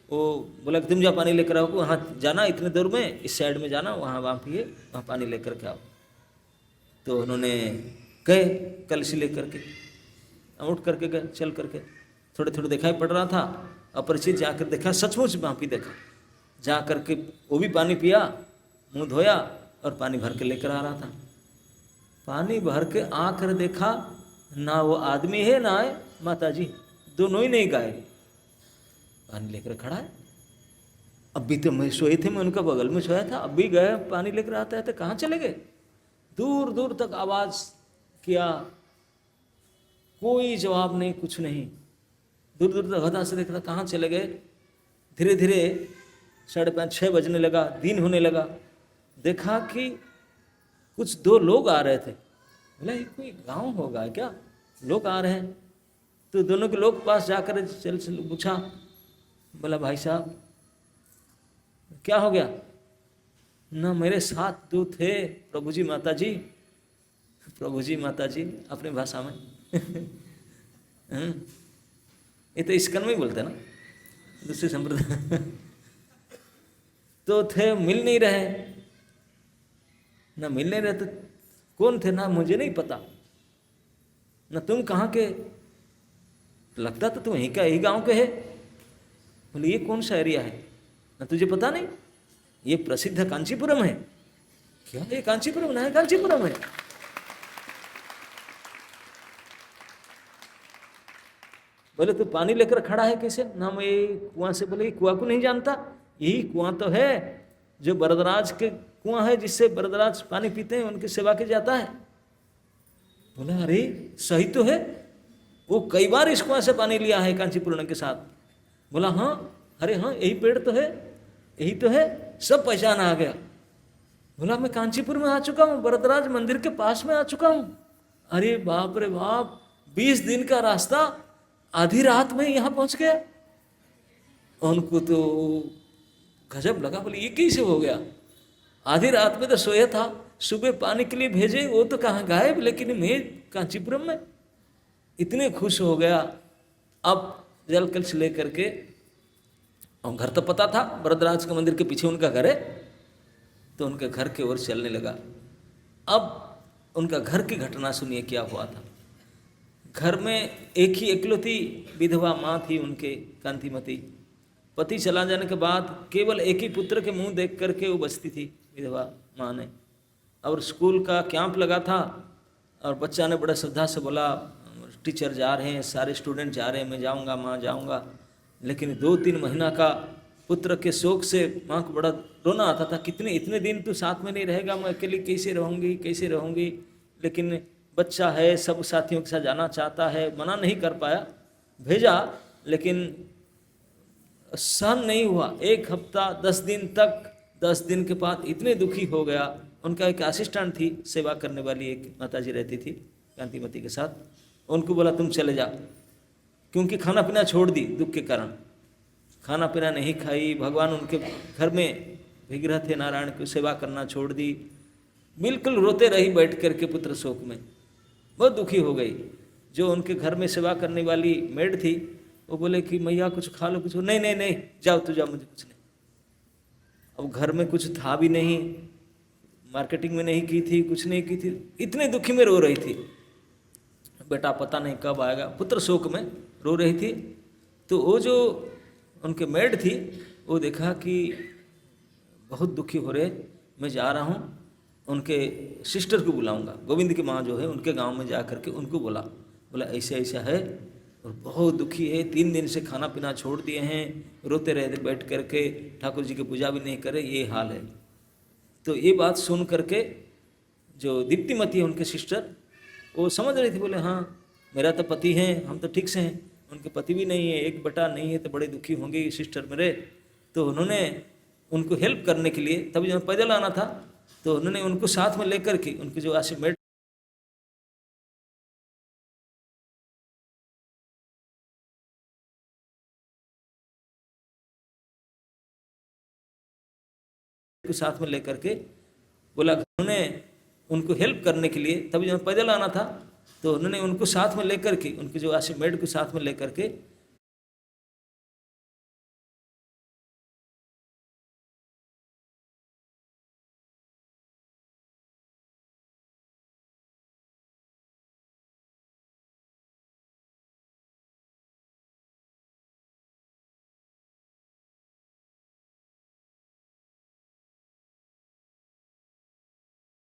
वो बोला कि तुम जा पानी लेकर आओ, वहाँ जाना, इतने दूर में इस साइड में जाना, वहाँ पिए, वहाँ पानी लेकर के आओ। तो उन्होंने गए कलशी लेकर के, उठ करके गए, चल करके। थोड़े थोड़े दिखाई पड़ रहा था, अपरिचित जाकर देखा, सचमुच वहाँ भी देखा, जा करके वो भी पानी पिया, मुँह धोया और पानी भर के लेकर आ रहा था। पानी भर के आकर देखा, ना वो आदमी है ना है माता जी, दोनों ही नहीं गायब। पानी लेकर खड़ा है। अब भी तो मैं सोए थे, मैं उनका बगल में सोया था, अब भी गए पानी लेकर आता है, तो कहाँ चले गए? दूर दूर तक आवाज़ किया, कोई जवाब नहीं, कुछ नहीं। दूर दूर तक हदा से देख रहा, कहाँ चले गए? धीरे धीरे 5:30-6 बजने लगा, दिन होने लगा। देखा कि कुछ 2 लोग आ रहे थे। बोला ये कोई गांव होगा क्या, लोग आ रहे हैं। तो दोनों के लोग पास जाकर चल पूछा, बोला भाई साहब क्या हो गया? ना मेरे साथ 2 थे प्रभु जी माता जी, प्रभु जी माता जी अपनी भाषा में ये तो इस्कन में ही बोलते हैं ना, दूसरे संप्रदाय तो थे, मिल नहीं रहे, ना मिल नहीं रहे, तो कौन थे ना मुझे नहीं पता, ना तुम कहाँ के, लगता तो तुम यहीं का, यही गांव के है। बोले ये कौन सा एरिया है, ना तुझे पता नहीं, ये प्रसिद्ध कांचीपुरम है। क्या ये कांचीपुरम? ना है कांचीपुरम है। बोले तू पानी लेकर खड़ा है कैसे? ना मैं कुआं से। बोले कुआं को नहीं जानता, यही कुआं तो है जो वरदराज के कुआं है, जिससे वरदराज पानी पीते हैं, उनकी सेवा की जाता है। बोला अरे सही तो है, वो कई बार इस कुआं से पानी लिया है कांचीपुरम के साथ। बोला हाँ, अरे हाँ यही पेड़ तो है, यही तो है, सब पहचान आ गया। बोला मैं कांचीपुर में आ चुका हूँ, वरदराज मंदिर के पास में आ चुका हूँ। अरे बाप रे बाप, 20 दिन का रास्ता आधी रात में यहाँ पहुँच गया। उनको तो गजब लगा, बोले ये कैसे हो गया? आधी रात में तो सोया था, सुबह पानी के लिए भेजे, वो तो कहाँ गायब, लेकिन मैं कांचीपुरम में। इतने खुश हो गया। अब जल कलश ले करके, और घर तो पता था वरदराज के मंदिर के पीछे उनका घर है, तो उनके घर की ओर चलने लगा। अब उनका घर की घटना सुनिए क्या हुआ था। घर में एक ही इकलौती विधवा माँ थी उनके, कांतिमती। पति चला जाने के बाद केवल एक ही पुत्र के मुंह देख करके वो बचती थी विधवा माँ ने। और स्कूल का कैंप लगा था, और बच्चा ने बड़ा श्रद्धा से बोला टीचर जा रहे हैं, सारे स्टूडेंट जा रहे हैं, मैं जाऊंगा माँ जाऊंगा। लेकिन 2-3 महीना का पुत्र के शोक से माँ को बड़ा रोना आता था, कितने इतने दिन तू साथ में नहीं रहेगा, मैं अकेली कैसे रहूँगी, कैसे रहूँगी। लेकिन बच्चा है, सब साथियों के साथ जाना चाहता है, मना नहीं कर पाया, भेजा, लेकिन सहन नहीं हुआ। 1 हफ्ता 10 दिन तक, 10 दिन के बाद इतने दुखी हो गया। उनका एक असिस्टेंट थी, सेवा करने वाली एक माताजी रहती थी कांतिमती के साथ, उनको बोला तुम चले जा, क्योंकि खाना पीना छोड़ दी दुख के कारण, खाना पीना नहीं खाई। भगवान उनके घर में विग्रह थे नारायण की, सेवा करना छोड़ दी, बिल्कुल रोते रही बैठ करके पुत्र शोक में, बहुत दुखी हो गई। जो उनके घर में सेवा करने वाली मेड थी, वो बोले कि मैया कुछ खा लो, कुछ। नहीं नहीं नहीं, जाओ तू जाओ, मुझे कुछ नहीं। अब घर में कुछ था भी नहीं, मार्केटिंग में नहीं की थी, कुछ नहीं की थी, इतने दुखी में रो रही थी। बेटा पता नहीं कब आएगा, पुत्र शोक में रो रही थी। तो वो जो उनके मेड थी, वो देखा कि बहुत दुखी हो रहे, मैं जा रहा हूँ, उनके सिस्टर को बुलाऊंगा, गोविंद की माँ जो है उनके गांव में जा करके उनको बोला ऐसा ऐसा है, और बहुत दुखी है, 3 दिन से खाना पीना छोड़ दिए हैं, रोते रहते बैठ करके, ठाकुर जी की पूजा भी नहीं करे, ये हाल है। तो ये बात सुन करके जो दीप्तिमती है उनके सिस्टर, वो समझ रही थी, बोले हाँ मेरा तो पति है, हम तो ठीक से हैं, उनके पति भी नहीं है, एक बेटा नहीं है, तो बड़े दुखी होंगे ये सिस्टर मेरे। तो उन्होंने उनको हेल्प करने के लिए, तभी जब पैदल आना था तो उन्होंने उनको साथ में लेकर के उनके जो आशीर्वाद को साथ में लेकर के बोला, उन्होंने उनको हेल्प करने के लिए, तभी जब पैदल आना था तो उन्होंने उनको साथ में लेकर के उनके जो आशीर्वाद को साथ में लेकर के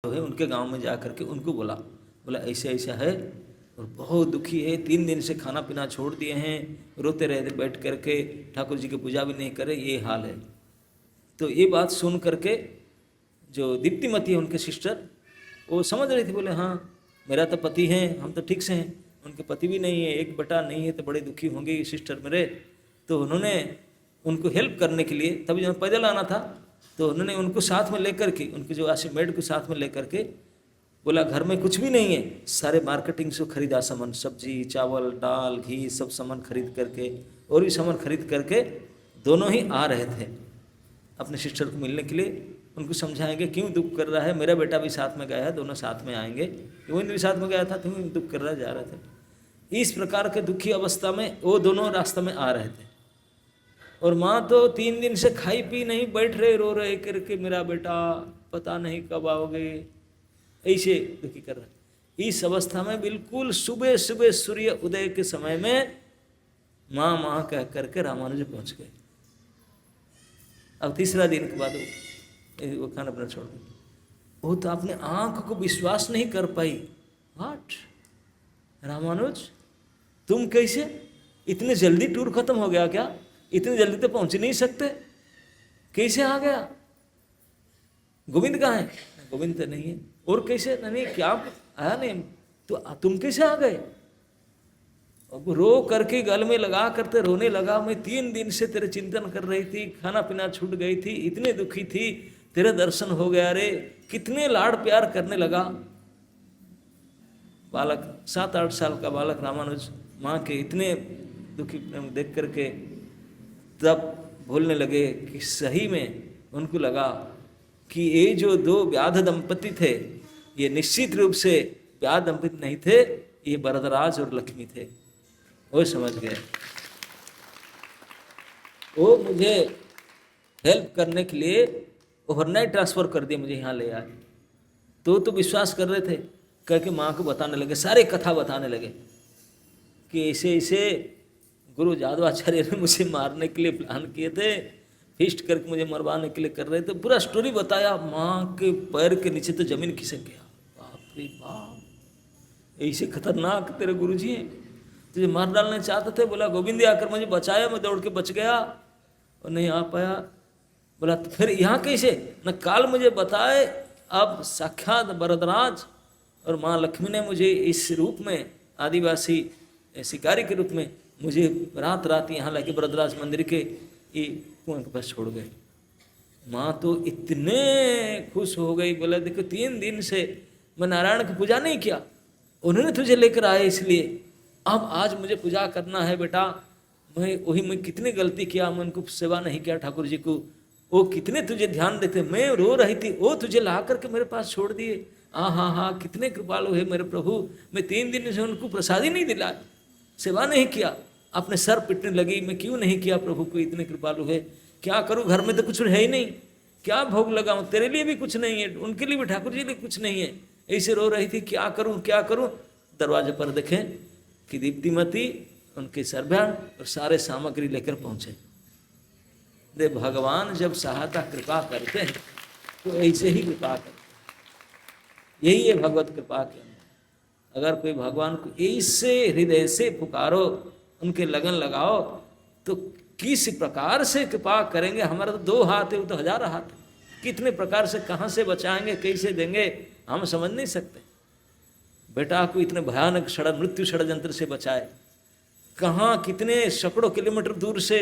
है उनके गांव में जा करके उनको बोला, बोला ऐसा ऐसा है और बहुत दुखी है, 3 दिन से खाना पीना छोड़ दिए हैं, रोते रहते बैठ करके, ठाकुर जी की पूजा भी नहीं करे, ये हाल है। तो ये बात सुन करके जो दीप्तिमती है उनके सिस्टर, वो समझ रही थी, बोले हाँ मेरा तो पति है, हम तो ठीक से हैं, उनके पति भी नहीं है, एक बेटा नहीं है, तो बड़े दुखी होंगे ये सिस्टर मेरे। तो उन्होंने उनको हेल्प करने के लिए, तभी जब पैदल आना था तो उन्होंने उनको साथ में लेकर के उनके जो आशीर्वाद को साथ में लेकर के बोला, घर में कुछ भी नहीं है, सारे मार्केटिंग से खरीदा सामान, सब्जी चावल दाल घी सब सामान खरीद करके और भी सामान खरीद करके दोनों ही आ रहे थे अपने सिस्टर को मिलने के लिए। उनको समझाएंगे क्यों दुख कर रहा है, मेरा बेटा भी साथ में गया है, दोनों साथ में आएंगे, वो भी साथ में गया था, तुम दुख कर रहा जा रहे थे। इस प्रकार के दुखी अवस्था में वो दोनों रास्ते में आ रहे थे और माँ तो 3 दिन से खाई पी नहीं, बैठ रहे रो रहे करके, मेरा बेटा पता नहीं कब आओगे, ऐसे दुखी कर रहे। इस अवस्था में बिल्कुल सुबह सुबह सूर्य उदय के समय में माँ माँ कह करके रामानुज पहुँच गए। अब तीसरा दिन के बाद वो खाना पीना छोड़ दिया। वो तो अपने आंख को विश्वास नहीं कर पाई, व्हाट रामानुज तुम कैसे, इतने जल्दी टूर खत्म हो गया क्या, इतनी जल्दी तो पहुंच नहीं सकते, कैसे आ गया, गोविंद कहाँ है, गोविंद तो नहीं है, और कैसे नहीं क्या आया नहीं, तो तुम कैसे आ गए। अब रो करके गल में लगा करते रोने लगा, मैं 3 दिन से तेरे चिंतन कर रही थी, खाना पीना छूट गई थी, इतने दुखी थी, तेरे दर्शन हो गया रे, कितने लाड़ प्यार करने लगा। बालक 7-8 साल का बालक रामानुज माँ के इतने दुखी देख करके तब बोलने लगे कि सही में उनको लगा कि ये जो 2 व्याध दंपति थे ये निश्चित रूप से व्याध दंपति नहीं थे, ये वरदराज और लक्ष्मी थे। वो समझ गए, वो मुझे हेल्प करने के लिए ओवरनाइट ट्रांसफर कर दिया, मुझे यहाँ ले आए। तो विश्वास कर रहे थे, करके माँ को बताने लगे, सारे कथा बताने लगे कि ऐसे ऐसे गुरु जादवाचार्य ने मुझे मारने के लिए प्लान किए थे, फिस्ट करके मुझे मरवाने के लिए कर रहे थे, पूरा स्टोरी बताया। माँ के पैर के नीचे तो जमीन खिसक गया, बाप रे बाप, ऐसे खतरनाक तेरे गुरु जी हैं, तुझे मार डालने चाहते थे। बोला गोविंद आकर मुझे बचाया, मैं दौड़ के बच गया और नहीं आ पाया। बोला तो फिर यहाँ कैसे, न काल मुझे बताए, अब साक्षात वरदराज और माँ लक्ष्मी ने मुझे इस रूप में आदिवासी शिकारी के रूप में मुझे रात रात यहाँ लाके वरदराज मंदिर के कुएं के पास छोड़ गए। माँ तो इतने खुश हो गई, बोला देखो 3 दिन से मैं नारायण की पूजा नहीं किया, उन्होंने तुझे लेकर आए, इसलिए अब आज मुझे पूजा करना है बेटा। मैं कितनी गलती किया, मैं उनको सेवा नहीं किया ठाकुर जी को, वो कितने तुझे ध्यान देते, मैं रो रही थी, वो तुझे ला करके मेरे पास छोड़ दिए। हाँ, कितने कृपालु है मेरे प्रभु, मैं 3 दिन से उनको प्रसाद ही नहीं दिलाया, सेवा नहीं किया, अपने सर पिटने लगी, मैं क्यों नहीं किया, प्रभु को इतने कृपालु है, क्या करूं, घर में तो कुछ है ही नहीं, क्या भोग लगाऊं, तेरे लिए भी कुछ नहीं है, उनके लिए भी ठाकुर जी लिए कुछ नहीं है, ऐसे रो रही थी, क्या करूं। दरवाजे पर देखें कि दीप्तिमती उनके सर्वज्ञ और सारे सामग्री लेकर पहुंचे। दे भगवान जब सहायता कृपा करते हैं तो ऐसे ही कृपा करते हैं, यही है भगवत कृपा के अंदर। अगर कोई भगवान को ऐसे हृदय से पुकारो, उनके लगन लगाओ, तो किस प्रकार से कृपा करेंगे। हमारा तो 2 हाथ है, वो तो 1000 हाथ है, कितने प्रकार से कहाँ से बचाएंगे, कैसे देंगे, हम समझ नहीं सकते। बेटा को इतने भयानक मृत्यु षड्यंत्र से बचाए, कहाँ कितने सैकड़ों किलोमीटर दूर से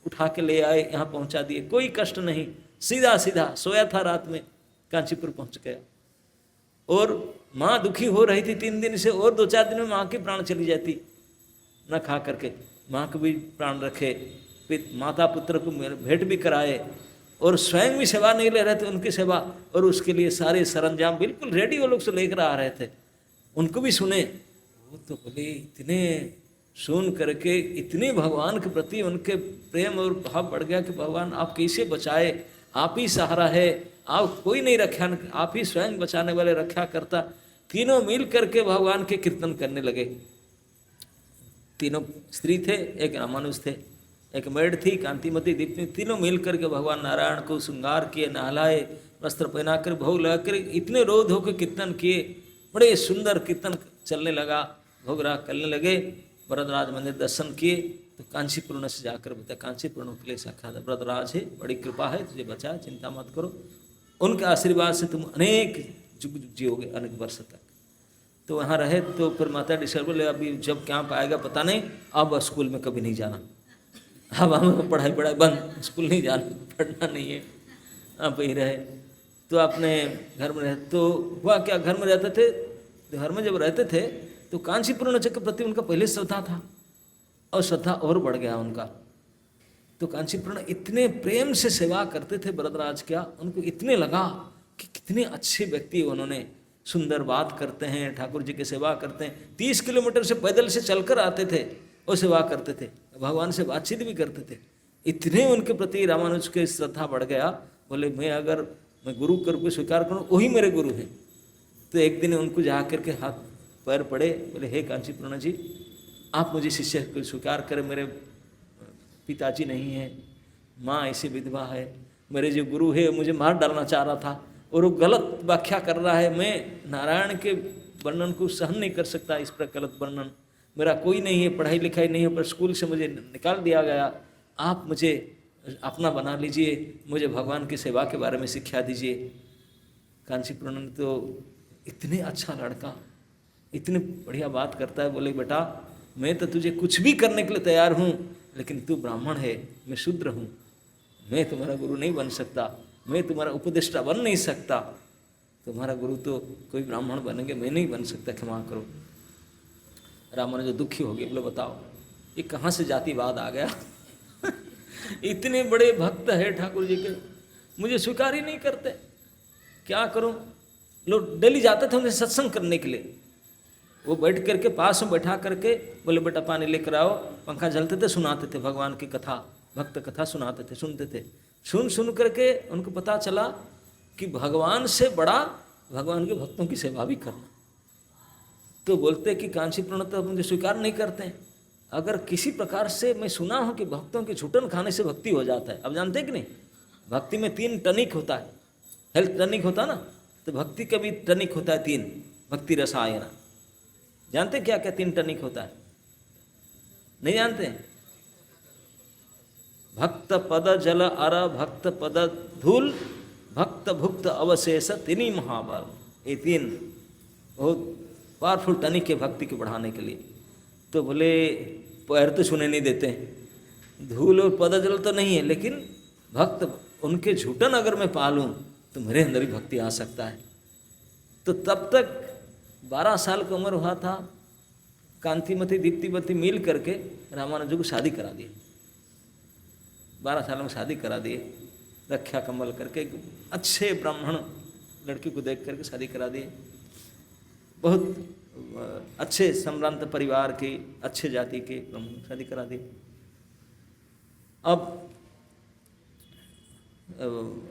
उठा के ले आए, यहाँ पहुँचा दिए, कोई कष्ट नहीं, सीधा सीधा सोया था रात में कांचीपुर पहुँच गया। और माँ दुखी हो रही थी 3 दिन से, और 2-4 दिन में माँ की प्राण चली जाती न खा करके। माँ को भी प्राण रखे, माता पुत्र को भेंट भी कराए, और स्वयं भी सेवा नहीं ले रहे थे, उनकी सेवा, और उसके लिए सारे सरंजाम बिल्कुल रेडी वो लोग से लेकर आ रहे थे। उनको भी सुने, वो तो बोले, इतने सुन करके इतने भगवान के प्रति उनके प्रेम और भाव बढ़ गया कि भगवान आप कैसे बचाए, आप ही सहारा है, आप कोई नहीं रक्षा, आप ही स्वयं बचाने वाले, रक्षा करता। तीनों मिल करके भगवान के कीर्तन करने लगे। तीनों स्त्री थे, एक रामानुज थे, एक मेढ़ थी कांतिमती दीप्ति, तीनों मिल करके भगवान नारायण को श्रृंगार किए, नहलाए, वस्त्र पहनाकर, भोग लगाकर, इतने रोध होकर कीर्तन किए, बड़े सुंदर कीर्तन चलने लगा, भोग राग करने लगे। वरदराज मंदिर दर्शन किए तो कांचीपूर्ण से जाकर बताया, कांचीपूर्ण के लिए साक्षात वरदराज है, बड़ी कृपा है, तुझे बचा, चिंता मत करो, उनके आशीर्वाद से तुम अनेक जुग जियोगे, अनेक वर्ष तक। तो वहाँ रहे। तो फिर माता डिस्टर्ब बोले, अभी जब कैंप आएगा पता नहीं, अब स्कूल में कभी नहीं जाना, अब हमें पढ़ाई बंद, स्कूल नहीं जाना, पढ़ना नहीं है, आप ही रहे। तो अपने घर में रहे। तो हुआ क्या, घर में रहते थे, घर में जब रहते थे तो कांचीपूर्ण के प्रति उनका पहले श्रद्धा था, और श्रद्धा और बढ़ गया उनका। तो कांचीपूर्ण इतने प्रेम से सेवा करते थे वरदराज क्या, उनको इतने लगा कि कितने अच्छे व्यक्ति उन्होंने, सुंदर बात करते हैं, ठाकुर जी की सेवा करते हैं, 30 किलोमीटर से पैदल से चलकर आते थे और सेवा करते थे, भगवान से बातचीत भी करते थे। इतने उनके प्रति रामानुज के श्रद्धा बढ़ गया, बोले मैं गुरु करके स्वीकार करूँ, वही मेरे गुरु हैं। तो एक दिन उनको जा करके हाथ पैर पड़े, बोले, हे कांचीपूर्ण जी, आप मुझे शिष्य को स्वीकार करें, मेरे पिताजी नहीं है, माँ ऐसी विधवा है, मेरे जो गुरु है मुझे मार डालना चाह रहा था, और वो गलत व्याख्या कर रहा है, मैं नारायण के वर्णन को सहन नहीं कर सकता, इस पर गलत वर्णन, मेरा कोई नहीं है, पढ़ाई लिखाई नहीं है, पर स्कूल से मुझे निकाल दिया गया, आप मुझे अपना बना लीजिए, मुझे भगवान की सेवा के बारे में शिक्षा दीजिए। कांचीपूर्ण तो इतने अच्छा लड़का, इतनी बढ़िया बात करता है, बोले, बेटा मैं तो तुझे कुछ भी करने के लिए तैयार हूँ, लेकिन तू ब्राह्मण है, मैं शूद्र हूँ, मैं तुम्हारा गुरु नहीं बन सकता, मैं तुम्हारा उपदेष्टा बन नहीं सकता, तुम्हारा गुरु तो कोई ब्राह्मण बनेंगे, मैं नहीं बन सकता, क्षमा करो। रामानुज दुखी हो गए, बोले, बताओ ये कहाँ से जातिवाद आ गया इतने बड़े भक्त है ठाकुर जी के, मुझे स्वीकार ही नहीं करते, क्या करूं। लोग डेली जाते थे उनसे सत्संग करने के लिए, वो बैठ करके पास में बैठा करके बोले, बेटा पानी लेकर आओ, पंखा जलते थे, सुनाते थे भगवान की कथा, भक्त कथा सुनाते थे, सुनते थे। सुन करके उनको पता चला कि भगवान से बड़ा भगवान के भक्तों की सेवा भी करना। तो बोलते कि कांचीपूर्ण तो मुझे स्वीकार नहीं करते हैं, अगर किसी प्रकार से, मैं सुना हूँ कि भक्तों के छुटन खाने से भक्ति हो जाता है, अब जानते कि नहीं, भक्ति में 3 टनिक होता है, हेल्थ टनिक होता ना, तो भक्ति का भी टनिक होता है 3, भक्ति रसायन। जानते क्या क्या 3 टनिक होता है, नहीं जानते? भक्त पद जल अर भक्त पद धूल भक्त भुक्त अवशेष 3 महाबल, ये 3 बहुत पावरफुल टनिक है भक्ति को बढ़ाने के लिए। तो बोले, पैर तो छूने नहीं देते, धूल और पद जल तो नहीं है, लेकिन भक्त उनके झूठन अगर मैं पालूं तो मेरे अंदर ही भक्ति आ सकता है। तो तब तक 12 साल की उम्र हुआ था, कांतिमती दीप्तिमती मिल करके रामानुज को शादी करा दी, 12 साल में शादी करा दिए, रक्षा कम्बल करके अच्छे ब्राह्मण लड़की को देख करके शादी करा दिए, बहुत अच्छे सम्भ्रांत परिवार के, अच्छे जाति के शादी करा दी। अब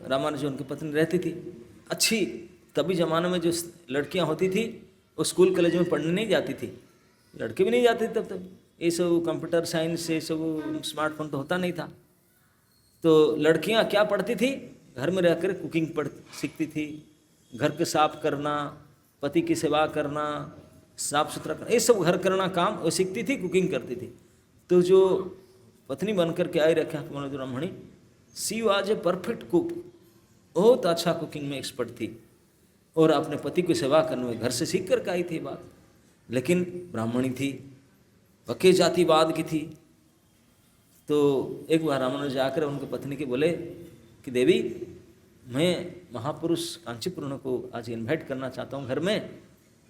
रामानुज उनकी पत्नी रहती थी अच्छी, तभी ज़माने में जो लड़कियां होती थी वो स्कूल कॉलेज में पढ़ने नहीं जाती थी, लड़के भी नहीं जाते थे तब तक, ये सब कंप्यूटर साइंस, ये सब स्मार्टफोन तो होता नहीं था। तो लड़कियां क्या पढ़ती थी, घर में रहकर कुकिंग सीखती थी, घर के साफ करना, पति की सेवा करना, साफ सुथरा करना, ये सब घर करना काम वो सीखती थी, कुकिंग करती थी। तो जो पत्नी बनकर के आई रखा Manoj Brahmani, she was a perfect cook, बहुत अच्छा कुकिंग में एक्सपर्ट थी, और अपने पति की सेवा करने में घर से सीख कर के आई थी बात, लेकिन ब्राह्मणी थी, पक्के जातिवाद की थी। तो एक बार रामानुज जाकर उनकी पत्नी के बोले कि देवी, मैं महापुरुष कांचीपुरण को आज इनवाइट करना चाहता हूँ घर में,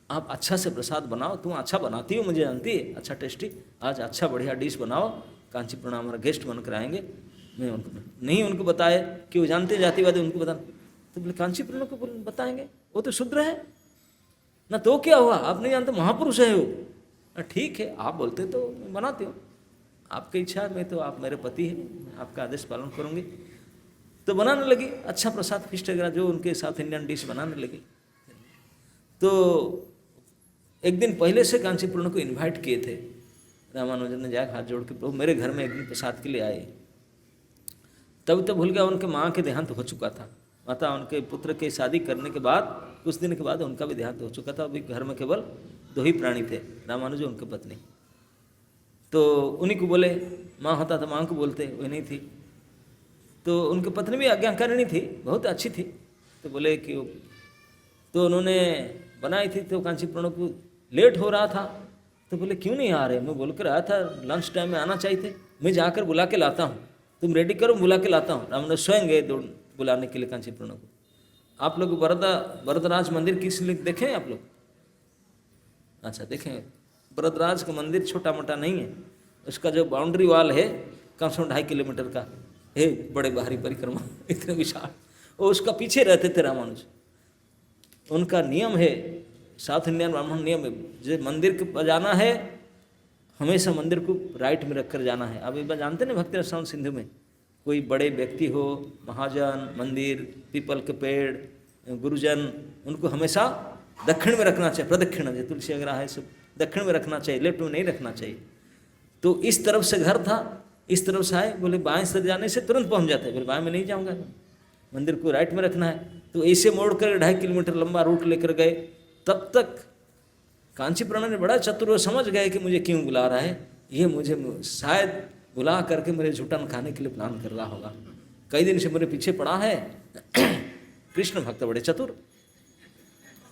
आप अच्छा से प्रसाद बनाओ, तुम अच्छा बनाती हो मुझे जानती है, अच्छा टेस्टी, आज अच्छा बढ़िया डिश बनाओ, कांचीपुरण हमारा गेस्ट बनकर आएंगे। मैं उनको नहीं उनको बताया कि वो जानते जातिवादी, उनको बता तो बोले कांचीपुरण को बताएंगे, वो तो शूद्र है ना, तो क्या हुआ, आप नहीं जानते महापुरुष है वो। ठीक है, आप बोलते तो मैं बनाती हूँ, आपकी इच्छा में, तो आप मेरे पति हैं, आपका आदेश पालन करूँगी। तो बनाने लगी अच्छा प्रसाद फिस्ट वगैरह जो उनके साथ इंडियन डिश बनाने लगी। तो एक दिन पहले से कांचीपुरण को इनवाइट किए थे, रामानुजन ने जाकर हाथ जोड़ के प्रभु मेरे घर में एक दिन प्रसाद के लिए आए। तब तो भूल गया उनके माँ के देहांत हो चुका था, माता उनके पुत्र के शादी करने के बाद कुछ दिन के बाद उनका भी देहांत हो चुका था। अभी घर में केवल 2 ही प्राणी थे, रामानुज उनके पत्नी। तो उन्हीं को बोले, माँ होता था माँ को बोलते, वही नहीं थी। तो उनकी पत्नी भी आज्ञाकारिणी थी, बहुत अच्छी थी। तो बोले कि तो उन्होंने बनाई थी, तो कांचीपुरण को लेट हो रहा था, तो बोले क्यों नहीं आ रहे, मैं बोल कर आया था लंच टाइम में आना चाहिए थे, मैं जाकर बुला के लाता हूँ, तुम रेडी करो बुला के लाता हूँ। रामानुज स्वयं गए दौड़ बुलाने के लिए कांचीपुरण को। आप लोग वरदराज मंदिर किस लिए देखें आप लोग? अच्छा देखें, वरदराज का मंदिर छोटा मोटा नहीं है, उसका जो बाउंड्री वॉल है कम से कम 2.5 किलोमीटर का है, बड़े बाहरी परिक्रमा इतने विशाल। वो उसका पीछे रहते थे रामानुज। उनका नियम है, साउथ इंडियन ब्राह्मण नियम है, जो मंदिर को जाना है हमेशा मंदिर को राइट में रखकर जाना है। अब एक बार जानते ना भक्ति रसायन सिंधु में कोई बड़े व्यक्ति हो, महाजन, मंदिर, पीपल के पेड़, गुरुजन, उनको हमेशा दक्षिण में रखना चाहिए, प्रदक्षिण है तुलसी वगैरह है सब दक्षिण में रखना चाहिए, लेफ्ट में नहीं रखना चाहिए। तो इस तरफ से घर था, इस तरफ से आए, बोले बाएं से जाने से तुरंत पहुंच जाते हैं, बोले बाएं में नहीं जाऊंगा, मंदिर को राइट में रखना है। तो ऐसे मोड़ कर 2.5 किलोमीटर लंबा रूट लेकर गए। तब तक कांचीपुरण ने बड़ा चतुर समझ गए कि मुझे क्यों बुला रहा है, ये मुझे शायद बुला करके मेरे झूठन खाने के लिए प्लान कर रहा होगा, कई दिन से मेरे पीछे पड़ा है। कृष्ण भक्त बड़े चतुर,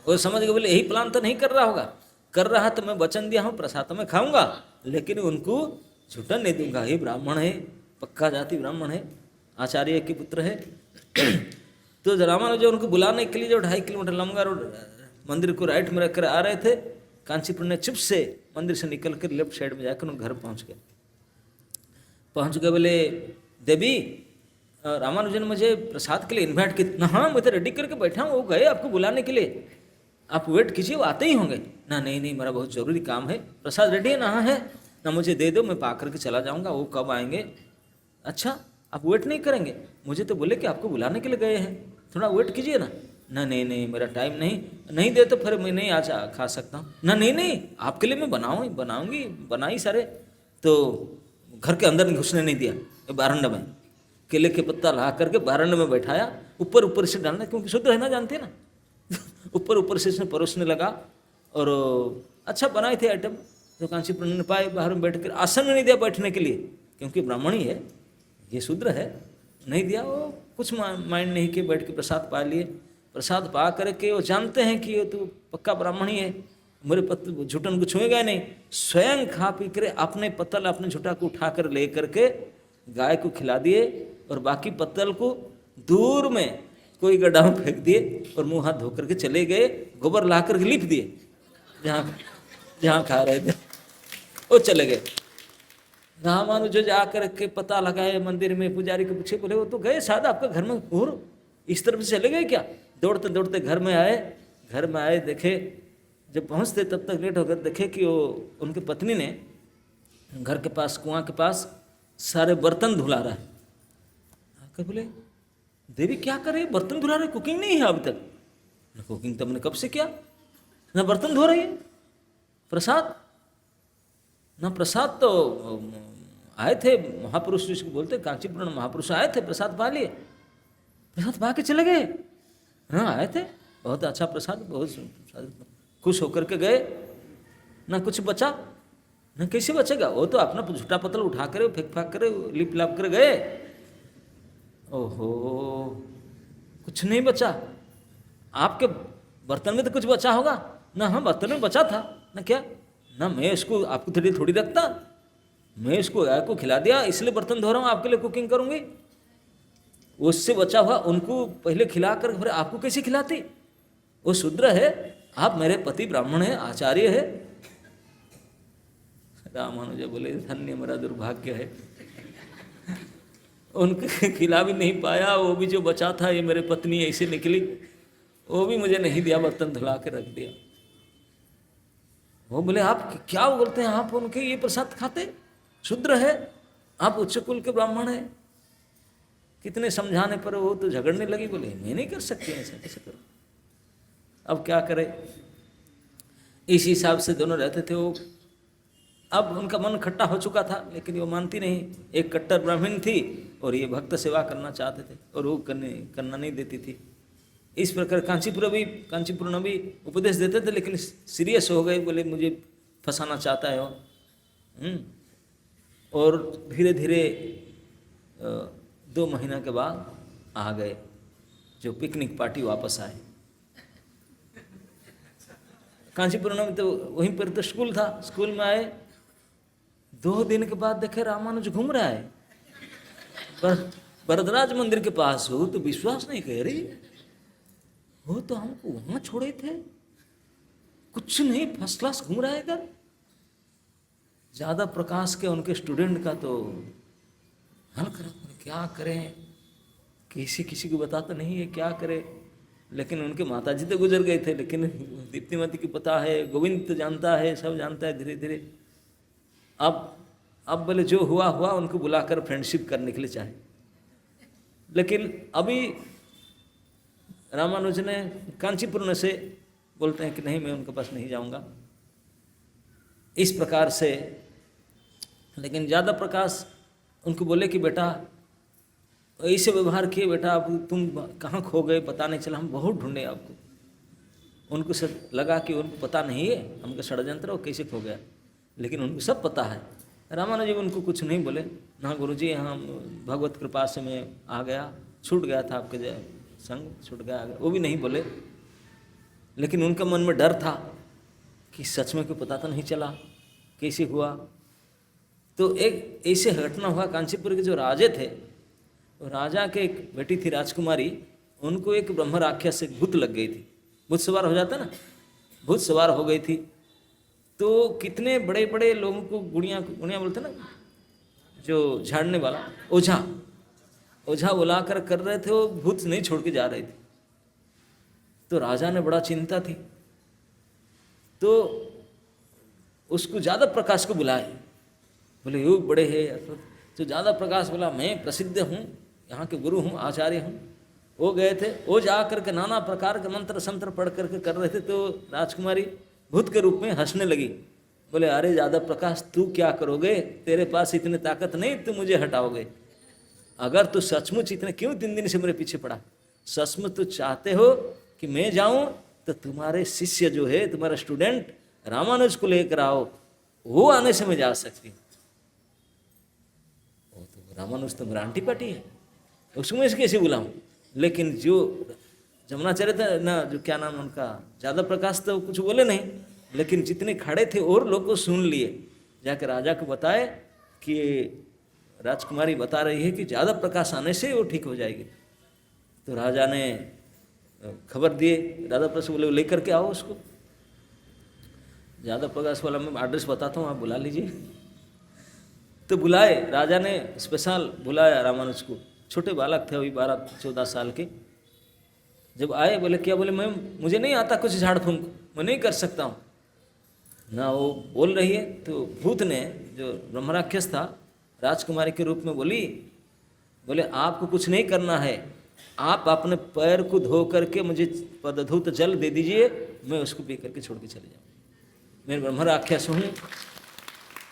वो समझ गए, बोले यही प्लान तो नहीं कर रहा होगा, कर रहा तो मैं वचन दिया हूँ प्रसाद में खाऊंगा, लेकिन उनको झूठन नहीं दूंगा, ये ब्राह्मण है, पक्का जाति ब्राह्मण है, आचार्य के पुत्र है। तो रामानुज उनको बुलाने के लिए जो 2.5 किलोमीटर लंबा रोड मंदिर को राइट में रखकर आ रहे थे, कांचीपुरण ने चुप से मंदिर से निकल कर लेफ्ट साइड में जाकर उन घर पहुंच गए। बोले देवी, रामानुजन ने मुझे प्रसाद के लिए इनवाइट किया। हाँ मैं तो रेडी करके बैठा हूँ, वो गए आपको बुलाने के लिए, आप वेट कीजिए, वो आते ही होंगे ना। नहीं मेरा बहुत ज़रूरी काम है, प्रसाद रेडी है ना? हाँ है ना, मुझे दे दो, मैं पा करके चला जाऊँगा, वो कब आएंगे? अच्छा आप वेट नहीं करेंगे? मुझे तो बोले कि आपको बुलाने के लिए गए हैं, थोड़ा वेट कीजिए ना। नहीं मेरा टाइम नहीं दे तो फिर मैं नहीं आज खा सकता हूँ ना। नहीं आपके लिए मैं बनाऊंगी बनाई सारे। तो घर के अंदर घुसने नहीं दिया, बारंडा में केले के पत्ता ला करके बारंडा में बैठाया, ऊपर से डालना, क्योंकि शुद्ध रहना जानते हैं ना। ऊपर से इसने परोसने लगा, और अच्छा बनाए थे आइटम। तो कांचीपुरण ने पाए, बाहर में बैठ कर आसन में नहीं दिया बैठने के लिए, क्योंकि ब्राह्मण ही है, ये शूद्र है, नहीं दिया। वो कुछ माइंड नहीं किए, बैठ के प्रसाद पा लिए। प्रसाद पा करके वो जानते हैं कि ये तो पक्का ब्राह्मण ही है, मेरे पत्तल झूठन को छुएगा नहीं, स्वयं खा पी कर अपने पत्तल अपने झूठा को उठा कर ले करके गाय को खिला दिए, और बाकी पत्तल को दूर में कोई गड्ढा में फेंक दिए, और मुँह हाथ धो करके चले गए, गोबर ला करके लिप दिए जहाँ खा रहे थे, वो चले गए। रामानुज जाकर के पता लगाए मंदिर में, पुजारी को पूछे, बोले वो तो गए शायद आपका घर में, और इस तरफ से चले गए क्या? दौड़ते दौड़ते घर में आए, देखे, जब पहुंचते तब तक लेट हो गए, देखे कि वो उनकी पत्नी ने घर के पास कुआं के पास सारे बर्तन धुला रहा है। आकर बोले देवी क्या कर रही है, बर्तन धुला रहे, कुकिंग नहीं है अभी तक? ना कुकिंग तो हमने कब से किया, ना बर्तन धो रही है, प्रसाद तो आए थे महापुरुष जिसको बोलते कांचीपुरण महापुरुष आए थे, प्रसाद पा लिए, प्रसाद पा के चले गए। हाँ आए थे, बहुत अच्छा प्रसाद, बहुत खुश होकर के गए, ना कुछ बचा, ना कैसे बचेगा, वो तो अपना झूठा पत्तल उठा कर फेंक कर लिप लाप कर गए। ओहो कुछ नहीं बचा, आपके बर्तन में तो कुछ बचा होगा ना? हाँ बर्तन में बचा था ना, क्या ना मैं इसको आपको थोड़ी थोड़ी रखता, मैं इसको गाय को खिला दिया इसलिए बर्तन धो रहा हूँ, आपके लिए कुकिंग करूँगी। उससे बचा हुआ उनको पहले खिला कर फिर आपको कैसे खिलाती? वो शूद्र है, आप मेरे पति ब्राह्मण है, आचार्य है। रामानुज बोले धन्य मेरा दुर्भाग्य है, उनके खिला भी नहीं पाया, वो भी जो बचा था ये मेरे पत्नी ऐसे निकली, वो भी मुझे नहीं दिया, बर्तन धुला के रख दिया। वो बोले आप क्या बोलते हैं, आप उनके ये प्रसाद खाते? शूद्र है, आप उच्च कुल के ब्राह्मण है। कितने समझाने पर वो तो झगड़ने लगी, बोले मैं नहीं कर सकती ऐसा, कैसे करो? अब क्या करे? इस हिसाब से दोनों रहते थे। वो अब उनका मन खट्टा हो चुका था, लेकिन वो मानती नहीं। एक कट्टर ब्राह्मण थी और ये भक्त सेवा करना चाहते थे और वो करना नहीं देती थी। इस प्रकार कांचीपुर में भी उपदेश देते थे, लेकिन सीरियस हो गए, बोले मुझे फंसाना चाहता है वो। और धीरे धीरे 2 महीना के बाद आ गए, जो पिकनिक पार्टी वापस आए। कांचीपुर में तो वहीं पर तो स्कूल था, स्कूल में आए। 2 दिन के बाद देखे रामानुज घूम रहा है वरदराज मंदिर के पास। हो तो विश्वास नहीं कर रही, वो तो हमको वहां छोड़े थे, कुछ नहीं, फर्स्ट क्लास घूम रहा है इधर। ज्यादा प्रकाश के उनके स्टूडेंट का तो हल कर, क्या करें, किसी को बताता नहीं है, क्या करे। लेकिन उनके माताजी तो गुजर गए थे, लेकिन दीप्तिमती की पता है, गोविंद तो जानता है, सब जानता है धीरे धीरे। अब बोले जो हुआ हुआ, उनको बुलाकर फ्रेंडशिप करने के लिए चाहे। लेकिन अभी रामानुज ने कांचीपुर से बोलते हैं कि नहीं, मैं उनके पास नहीं जाऊंगा, इस प्रकार से। लेकिन ज़्यादा प्रकाश उनको बोले कि बेटा ऐसे व्यवहार किए, बेटा अब तुम कहाँ खो गए पता नहीं चला, हम बहुत ढूंढे आपको। उनको सब लगा कि उनको पता नहीं है हमका षड्यंत्र वो कैसे खो गया, लेकिन उनको सब पता है। रामानुज जी उनको कुछ नहीं बोले, ना गुरुजी हम भगवत कृपा से मैं आ गया, छूट गया था आपके संग, छूट गया, वो भी नहीं बोले। लेकिन उनका मन में डर था कि सच में कोई पता तो नहीं चला कैसे हुआ। तो एक ऐसे घटना हुआ, कांचीपुर के जो राजे थे, राजा के एक बेटी थी राजकुमारी, उनको एक ब्रह्म राक्षस से भूत लग गई थी। भूत सवार हो जाता ना, भूत सवार हो गई थी। तो कितने बड़े बड़े लोगों को गुड़िया बोलते ना, जो झाड़ने वाला, ओझा बुलाकर कर रहे थे, वो भूत नहीं छोड़ के जा रहे थे। तो राजा ने बड़ा चिंता थी, तो उसको ज्यादा प्रकाश को बुलाए। बोले ये बड़े हैं, तो ज्यादा प्रकाश बोला मैं प्रसिद्ध हूँ, यहाँ के गुरु हूँ, आचार्य हूँ। वो गए थे, वो जा करके नाना प्रकार के मंत्र संत्र पढ़ करके कर रहे थे। तो राजकुमारी भूत के रूप में हंसने लगी, बोले अरे ज्यादा प्रकाश तू क्या करोगे, तेरे पास इतनी ताकत नहीं, तू मुझे हटाओगे। अगर तू सचमुच इतने क्यों 3 दिन से मेरे पीछे पड़ा, सचमुच तू चाहते हो कि मैं जाऊं, तो तुम्हारे शिष्य जो है, तुम्हारा स्टूडेंट रामानुज को लेकर आओ, वो आने से मैं जा सकती हूँ। तो रामानुज तो मेरा आंटी पार्टी है, उसको मैं कैसे बुलाऊं। लेकिन जो जमुनाचार्य था ना, जो क्या नाम उनका, ज्यादा प्रकाश तो कुछ बोले नहीं, लेकिन जितने खड़े थे और लोग को सुन लिए, जाकर राजा को बताए कि राजकुमारी बता रही है कि ज्यादा प्रकाश आने से वो ठीक हो जाएगी। तो राजा ने खबर दिए, राजा प्रकाश बोले लेकर के आओ उसको। ज्यादा प्रकाश वाला मैं एड्रेस बताता हूँ, आप बुला लीजिए। तो बुलाए, राजा ने स्पेशल बुलाया रामानुज को। छोटे बालक थे, अभी 12-14 साल के। जब आए बोले क्या, बोले मैं मुझे नहीं आता कुछ झाड़ फूंक, मैं नहीं कर सकता हूँ ना। वो बोल रही है तो भूत ने, जो ब्रह्मराक्षस था, राजकुमारी के रूप में बोले आपको कुछ नहीं करना है, आप अपने पैर को धो करके मुझे पदधूत जल दे दीजिए, मैं उसको पी करके छोड़ के चले जाऊँ। मैं ब्रह्मराक्षस हूँ,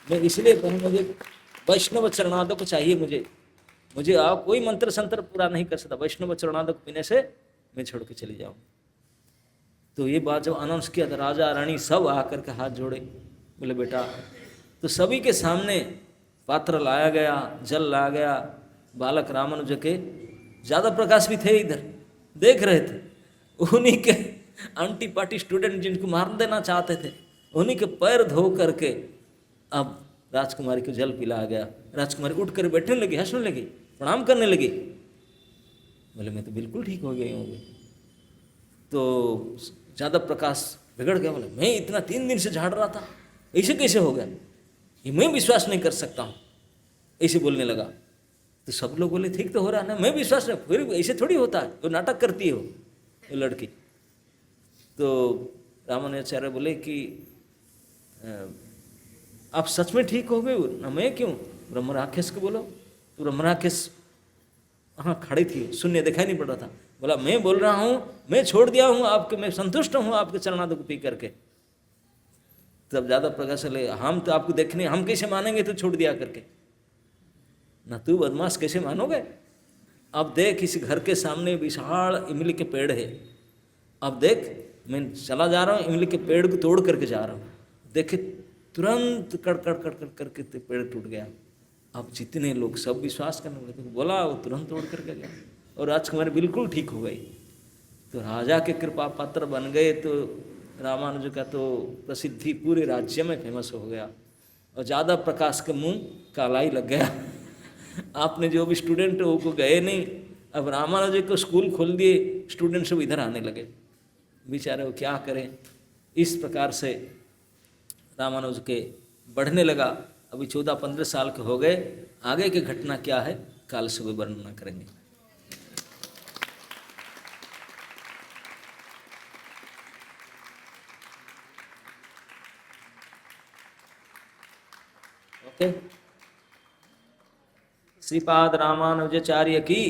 मैं इसलिए मुझे वैष्णव चरणादक चाहिए, मुझे आप कोई मंत्र संत्र पूरा नहीं कर सकता, वैष्णव चरणादक पीने से मैं छोड़ के चली जाऊँ। तो ये बात जब अनाउंस किया तो राजा रानी सब आकर के हाथ जोड़े, बोले बेटा। तो सभी के सामने पात्र लाया गया, जल लाया गया। बालक रामानुज के ज़्यादा प्रकाश भी थे, इधर देख रहे थे। उन्हीं के आंटी पार्टी स्टूडेंट जिनको मार देना चाहते थे, उन्हीं के पैर धो करके अब राजकुमारी को जल पिलाया गया। राजकुमारी उठ कर बैठने लगी, हंसने लगी, प्रणाम करने लगी। बोले मैं तो बिल्कुल ठीक हो गई हूँ। तो ज़्यादा प्रकाश बिगड़ गया, बोले मैं इतना 3 दिन से झाड़ रहा था, ऐसे कैसे हो गया, ये मैं विश्वास नहीं कर सकता हूँ, ऐसे बोलने लगा। तो सब लोग बोले ठीक तो हो रहा है ना, मैं विश्वास नहीं, फिर ऐसे थोड़ी होता है, वो नाटक करती है वो लड़की। तो रामानुजाचार्य बोले कि आप सच में ठीक हो गए ना, मैं क्यों? ब्रह्मराक्षस को बोलो। तो ब्रह्मराक्षस हाँ खड़ी थी, शून्य दिखाई नहीं पड़ रहा था। बोला मैं बोल रहा हूँ, मैं छोड़ दिया हूँ आपके, मैं संतुष्ट हूँ आपके चरणादुख पी करके। तब ज़्यादा प्रकाश ले, हम तो आपको देखने, हम कैसे मानेंगे तो छोड़ दिया करके ना, तू बदमाश कैसे मानोगे? अब देख इस घर के सामने विशाल इमली के पेड़ है, अब देख मैं चला जा रहा हूँ, इमली के पेड़ को तोड़ करके जा रहा हूँ, देखे तुरंत कड़कड़ कड़कड़ करके पेड़ टूट गया। अब जितने लोग सब विश्वास करने लगे, तो बोला वो तुरंत तोड़ करके गया और राजकुमारी बिल्कुल ठीक हो गई। तो राजा के कृपा पात्र बन गए, तो रामानुज का तो प्रसिद्धि पूरे राज्य में फेमस हो गया और ज़्यादा प्रकाश के मुंह काला ही लग गया। आपने जो भी स्टूडेंट वो को गए नहीं, अब रामानुज को स्कूल खोल दिए, स्टूडेंट सब इधर आने लगे, बेचारे वो क्या करें। इस प्रकार से रामानुज के बढ़ने लगा। अभी 14-15 साल के हो गए, आगे की घटना क्या है काल सुबह वर्णना करेंगे। ओके, श्रीपाद रामानुजाचार्य की